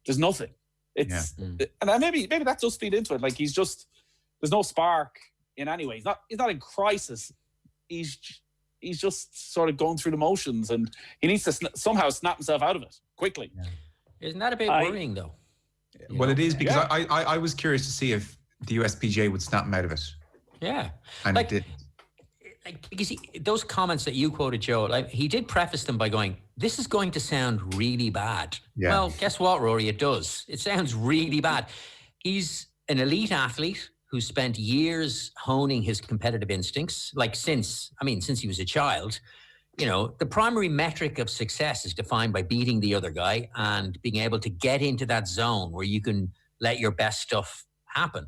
[SPEAKER 8] there's nothing. It's and maybe that does feed into it. Like there's no spark in any way. He's not in crisis. He's just sort of going through the motions, and he needs to somehow snap himself out of it quickly.
[SPEAKER 9] Yeah. Isn't that a bit worrying, though?
[SPEAKER 7] Well, it is, because I was curious to see if the USPGA would snap him out of it.
[SPEAKER 9] Yeah.
[SPEAKER 7] And it did.
[SPEAKER 9] Because those comments that you quoted, Joe, he did preface them by going, this is going to sound really bad. Yeah. Well, guess what, Rory? It does. It sounds really bad. He's an elite athlete who spent years honing his competitive instincts, since he was a child. You know, the primary metric of success is defined by beating the other guy and being able to get into that zone where you can let your best stuff happen.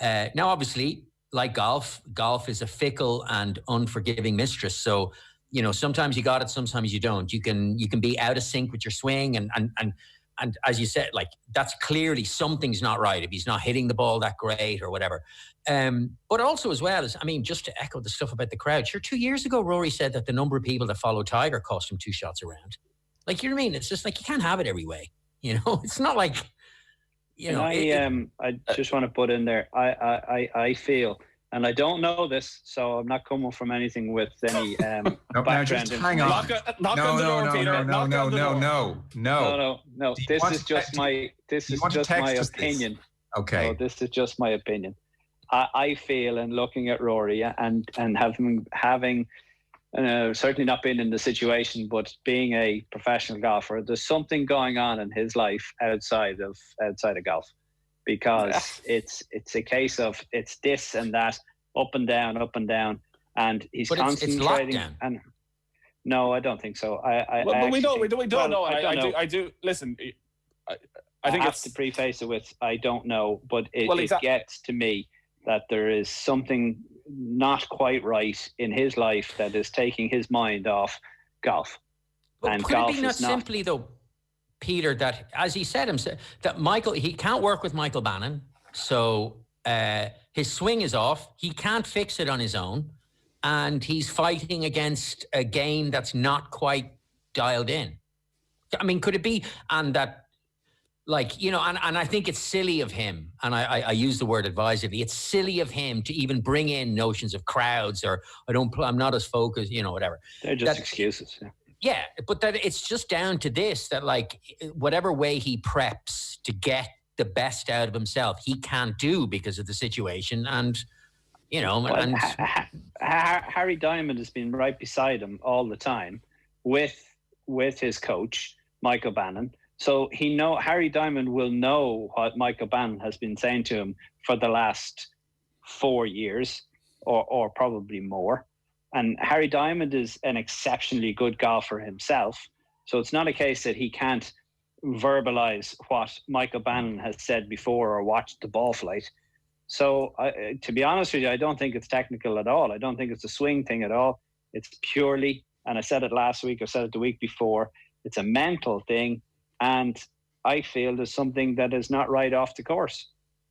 [SPEAKER 9] Now, obviously, like golf is a fickle and unforgiving mistress. So, you know, sometimes you got it, sometimes you don't. You can be out of sync with your swing, and as you said, that's clearly something's not right if he's not hitting the ball that great or whatever. But also as well as, just to echo the stuff about the crowd, sure, 2 years ago, Rory said that the number of people that follow Tiger cost him 2 shots around. You know what I mean? It's just you can't have it every way. You know, it's not like, you know.
[SPEAKER 10] I just want to put in there, I feel, and I don't know this, so I'm not coming from anything with any background.
[SPEAKER 7] No, just hang on.
[SPEAKER 8] Knock on the door, Peter.
[SPEAKER 10] No. This is just my opinion.
[SPEAKER 7] Okay.
[SPEAKER 10] So this is just my opinion. I feel, and looking at Rory and having certainly not been in the situation, but being a professional golfer, there's something going on in his life outside of golf. Because it's a case of it's this and that, up and down, and he's concentrating. And no, I don't think so.
[SPEAKER 8] We don't know. I do. Listen, I think
[SPEAKER 10] have to preface it with I don't know, but it gets to me that there is something not quite right in his life that is taking his mind off golf.
[SPEAKER 9] But
[SPEAKER 10] and
[SPEAKER 9] could
[SPEAKER 10] golf
[SPEAKER 9] it be not simply though, Peter, that as he said himself, that he can't work with Michael Bannon, so his swing is off. He can't fix it on his own, and he's fighting against a game that's not quite dialed in. Could it be, and that Like, you know, and I think it's silly of him, and I use the word advisedly, it's silly of him to even bring in notions of crowds or I'm not as focused, you know, whatever.
[SPEAKER 10] They're just excuses.
[SPEAKER 9] Yeah, but that it's just down to this, that like whatever way he preps to get the best out of himself, he can't do because of the situation. And, you know,
[SPEAKER 10] well, Harry Diamond has been right beside him all the time with his coach, Mike O'Bannon. So Harry Diamond will know what Mike O'Bannon has been saying to him for the last 4 years or probably more. And Harry Diamond is an exceptionally good golfer himself. So it's not a case that he can't verbalize what Mike O'Bannon has said before or watched the ball flight. So to be honest with you, I don't think it's technical at all. I don't think it's a swing thing at all. It's purely, and I said it last week, I said it the week before, it's a mental thing. And I feel there's something that is not right off the course.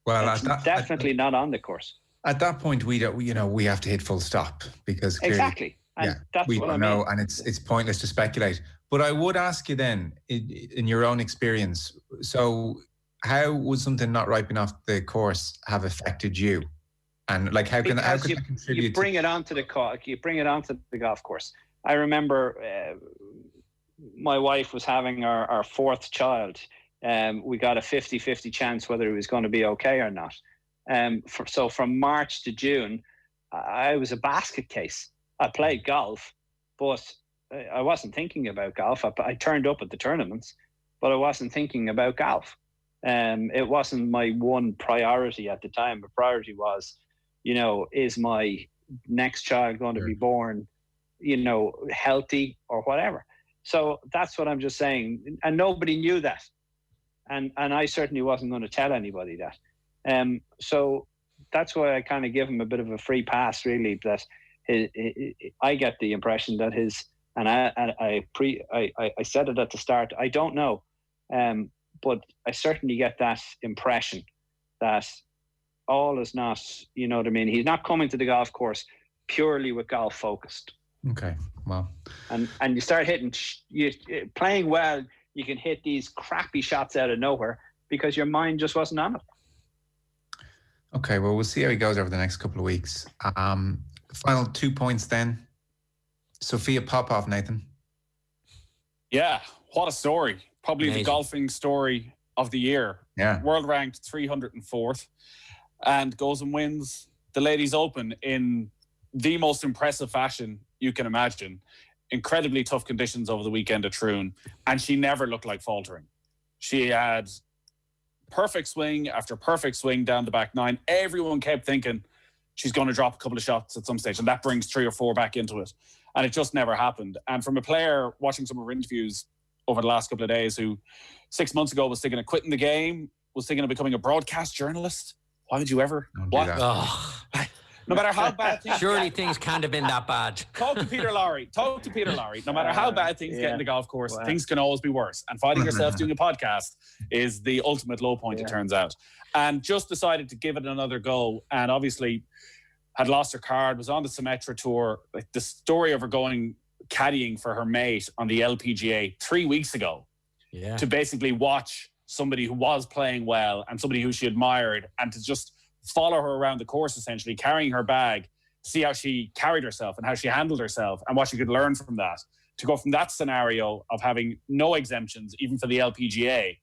[SPEAKER 7] Well,
[SPEAKER 10] it's definitely not on the course.
[SPEAKER 7] At that point, we have to hit full stop because clearly,
[SPEAKER 10] exactly. And that's
[SPEAKER 7] we
[SPEAKER 10] what
[SPEAKER 7] don't
[SPEAKER 10] I mean.
[SPEAKER 7] know, and it's pointless to speculate. But I would ask you then, in your own experience, so how would something not ripening off the course have affected you? And like, how could that contribute?
[SPEAKER 10] You bring it onto the golf course. I remember my wife was having our fourth child. We got a 50-50 chance whether it was going to be okay or not. So from March to June, I was a basket case. I played golf, but I wasn't thinking about golf. I turned up at the tournaments, but I wasn't thinking about golf. It wasn't my one priority at the time. The priority was, you know, is my next child going to be born, you know, healthy or whatever? So that's what I'm just saying. And nobody knew that. And I certainly wasn't going to tell anybody that. So that's why I kind of give him a bit of a free pass, really, that I get the impression that I said it at the start, I don't know. But I certainly get that impression that all is not, you know what I mean? He's not coming to the golf course purely with golf focused.
[SPEAKER 7] Okay, well.
[SPEAKER 10] And you start playing well, you can hit these crappy shots out of nowhere because your mind just wasn't on it.
[SPEAKER 7] Okay, well, we'll see how he goes over the next couple of weeks. Final 2 points then. Sofia Popov, Nathan.
[SPEAKER 8] Yeah, what a story. Probably amazing. The golfing story of the year.
[SPEAKER 7] Yeah.
[SPEAKER 8] World ranked 304th and goes and wins the Ladies Open in the most impressive fashion you can imagine. Incredibly tough conditions over the weekend at Troon, and she never looked like faltering. She had perfect swing after perfect swing down the back nine. Everyone kept thinking she's going to drop a couple of shots at some stage, and that brings 3 or 4 back into it. And it just never happened. And from a player watching some of her interviews over the last couple of days who 6 months ago was thinking of quitting the game, was thinking of becoming a broadcast journalist. Why would you ever? No matter how bad things
[SPEAKER 9] surely things can't have been that bad.
[SPEAKER 8] Talk to Peter Lawrie. No matter how bad things get in the golf course, things can always be worse. And finding yourself doing a podcast is the ultimate low point, it turns out. And just decided to give it another go. And obviously had lost her card, was on the Symetra Tour. Like the story of her going caddying for her mate on the LPGA 3 weeks ago to basically watch somebody who was playing well and somebody who she admired, and to just follow her around the course, essentially carrying her bag, see how she carried herself and how she handled herself and what she could learn from that. To go from that scenario of having no exemptions, even for the LPGA,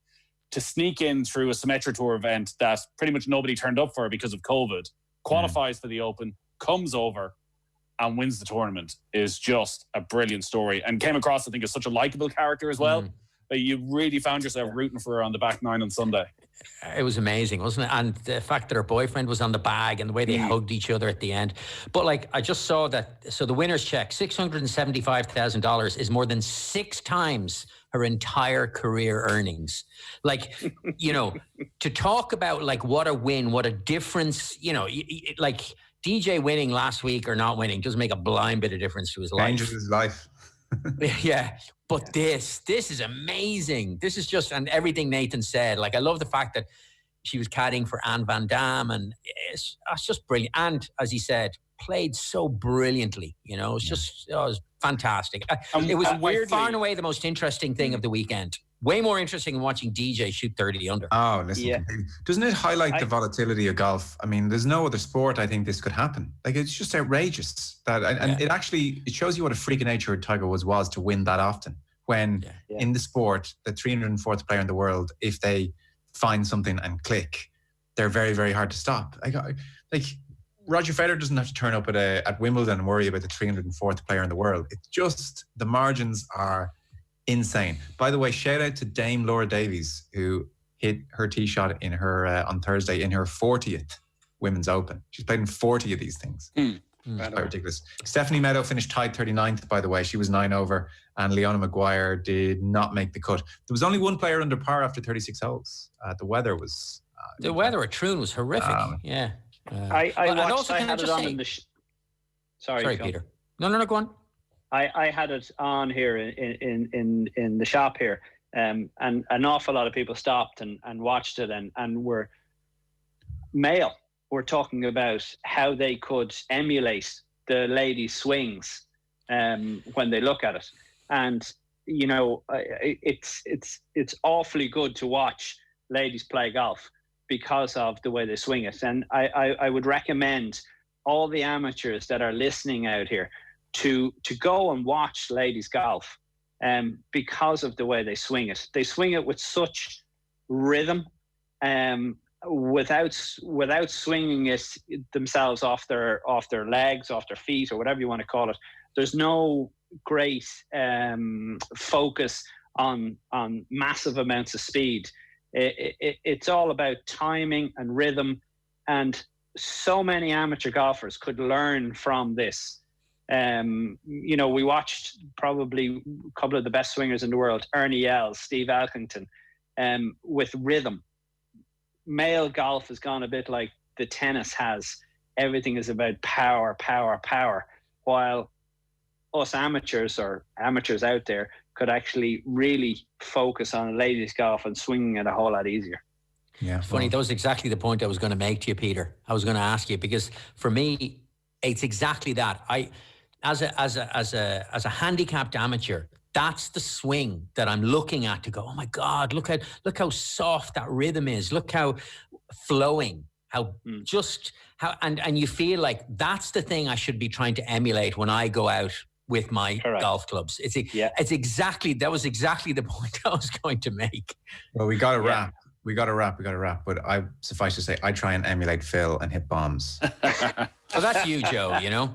[SPEAKER 8] to sneak in through a Symetra Tour event that pretty much nobody turned up for because of COVID, qualifies for the Open, comes over and wins the tournament, is just a brilliant story, and came across, I think, as such a likable character as well. You really found yourself rooting for her on the back nine on Sunday.
[SPEAKER 9] It was amazing, wasn't it? And the fact that her boyfriend was on the bag and the way they hugged each other at the end. But like, I just saw that. So the winner's check, $675,000, is more than 6 times her entire career earnings. Like, you know, to talk about like what a win, what a difference, you know, like DJ winning last week or not winning doesn't make a blind bit of difference to his life.
[SPEAKER 7] Changes his life.
[SPEAKER 9] Yeah. But this is amazing. This is just, and everything Nathan said, like, I love the fact that she was caddying for Anne Van Dam, and it's just brilliant. And as he said, played so brilliantly. You know, it was fantastic. It was far and away the most interesting thing of the weekend. Way more interesting than watching DJ shoot 30 under.
[SPEAKER 7] Oh, listen, doesn't it highlight the volatility of golf? I mean, there's no other sport I think this could happen. Like, it's just outrageous that, and it shows you what a freak of nature Tiger Woods was to win that often. When in the sport, the 304th player in the world, if they find something and click, they're very, very hard to stop. Like Roger Federer doesn't have to turn up at Wimbledon and worry about the 304th player in the world. It's just the margins are insane. By the way, shout out to Dame Laura Davies, who hit her tee shot in her on Thursday in her 40th Women's Open. She's played in 40 of these things. It's quite ridiculous. Stephanie Meadow finished tied 39th, by the way. She was 9 over, and Leona Maguire did not make the cut. There was only one player under par after 36 holes. The weather was...
[SPEAKER 9] the weather at Troon was horrific.
[SPEAKER 10] I had it on in the... Sorry,
[SPEAKER 9] Peter. No, go on.
[SPEAKER 10] I had it on here in the shop here, and an awful lot of people stopped and watched it and were talking about how they could emulate the ladies' swings when they look at it. And, you know, it's awfully good to watch ladies play golf because of the way they swing it. And I would recommend all the amateurs that are listening out here to go and watch ladies golf because of the way they swing it. They swing it with such rhythm, without swinging it themselves off their legs, off their feet, or whatever you want to call it. There's no great focus on massive amounts of speed. It's all about timing and rhythm, and so many amateur golfers could learn from this. You know, we watched probably a couple of the best swingers in the world, Ernie Els, Steve Elkington, with rhythm. Male golf has gone a bit like the tennis has. Everything is about power, while us amateurs or amateurs out there could actually really focus on ladies golf and swinging it a whole lot easier.
[SPEAKER 9] Yeah, funny. That was exactly the point I was going to make to you, Peter. I was going to ask you, because for me, it's exactly that. As a handicapped amateur, that's the swing that I'm looking at to go, oh my God, look how soft that rhythm is. Look how flowing, and you feel like that's the thing I should be trying to emulate when I go out with my golf clubs. It's exactly the point I was going to make.
[SPEAKER 7] Well, we got to wrap. We got to wrap. But suffice to say, I try and emulate Phil and hit bombs.
[SPEAKER 9] Well, that's you, Joe, you know.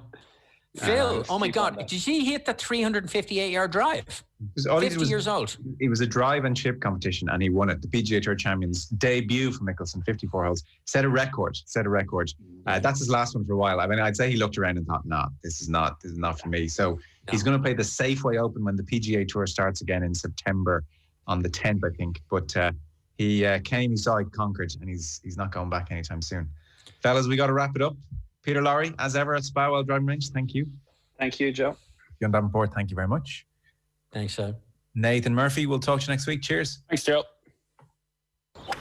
[SPEAKER 9] Phil, oh my God, did you see he hit the 358-yard drive? 50 years old.
[SPEAKER 7] It was a drive and chip competition, and he won it. The PGA Tour Champions debut for Mickelson, 54 holes. Set a record. That's his last one for a while. I mean, I'd say he looked around and thought, nah, this is not for me. So he's going to play the Safeway Open when the PGA Tour starts again in September on the 10th, I think. But he came, he saw, he conquered, and he's not going back anytime soon. Fellas, we got to wrap it up. Peter Lawrie, as ever at Spowell Driving Range, thank you.
[SPEAKER 10] Thank you, Joe.
[SPEAKER 7] Fionn Davenport, thank you very much.
[SPEAKER 9] Thanks, sir.
[SPEAKER 7] Nathan Murphy, we'll talk to you next week. Cheers.
[SPEAKER 8] Thanks, Joe.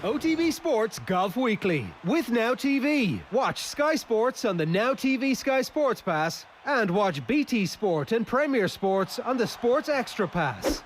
[SPEAKER 1] OTB Sports Golf Weekly with Now TV. Watch Sky Sports on the Now TV Sky Sports Pass and watch BT Sport and Premier Sports on the Sports Extra Pass.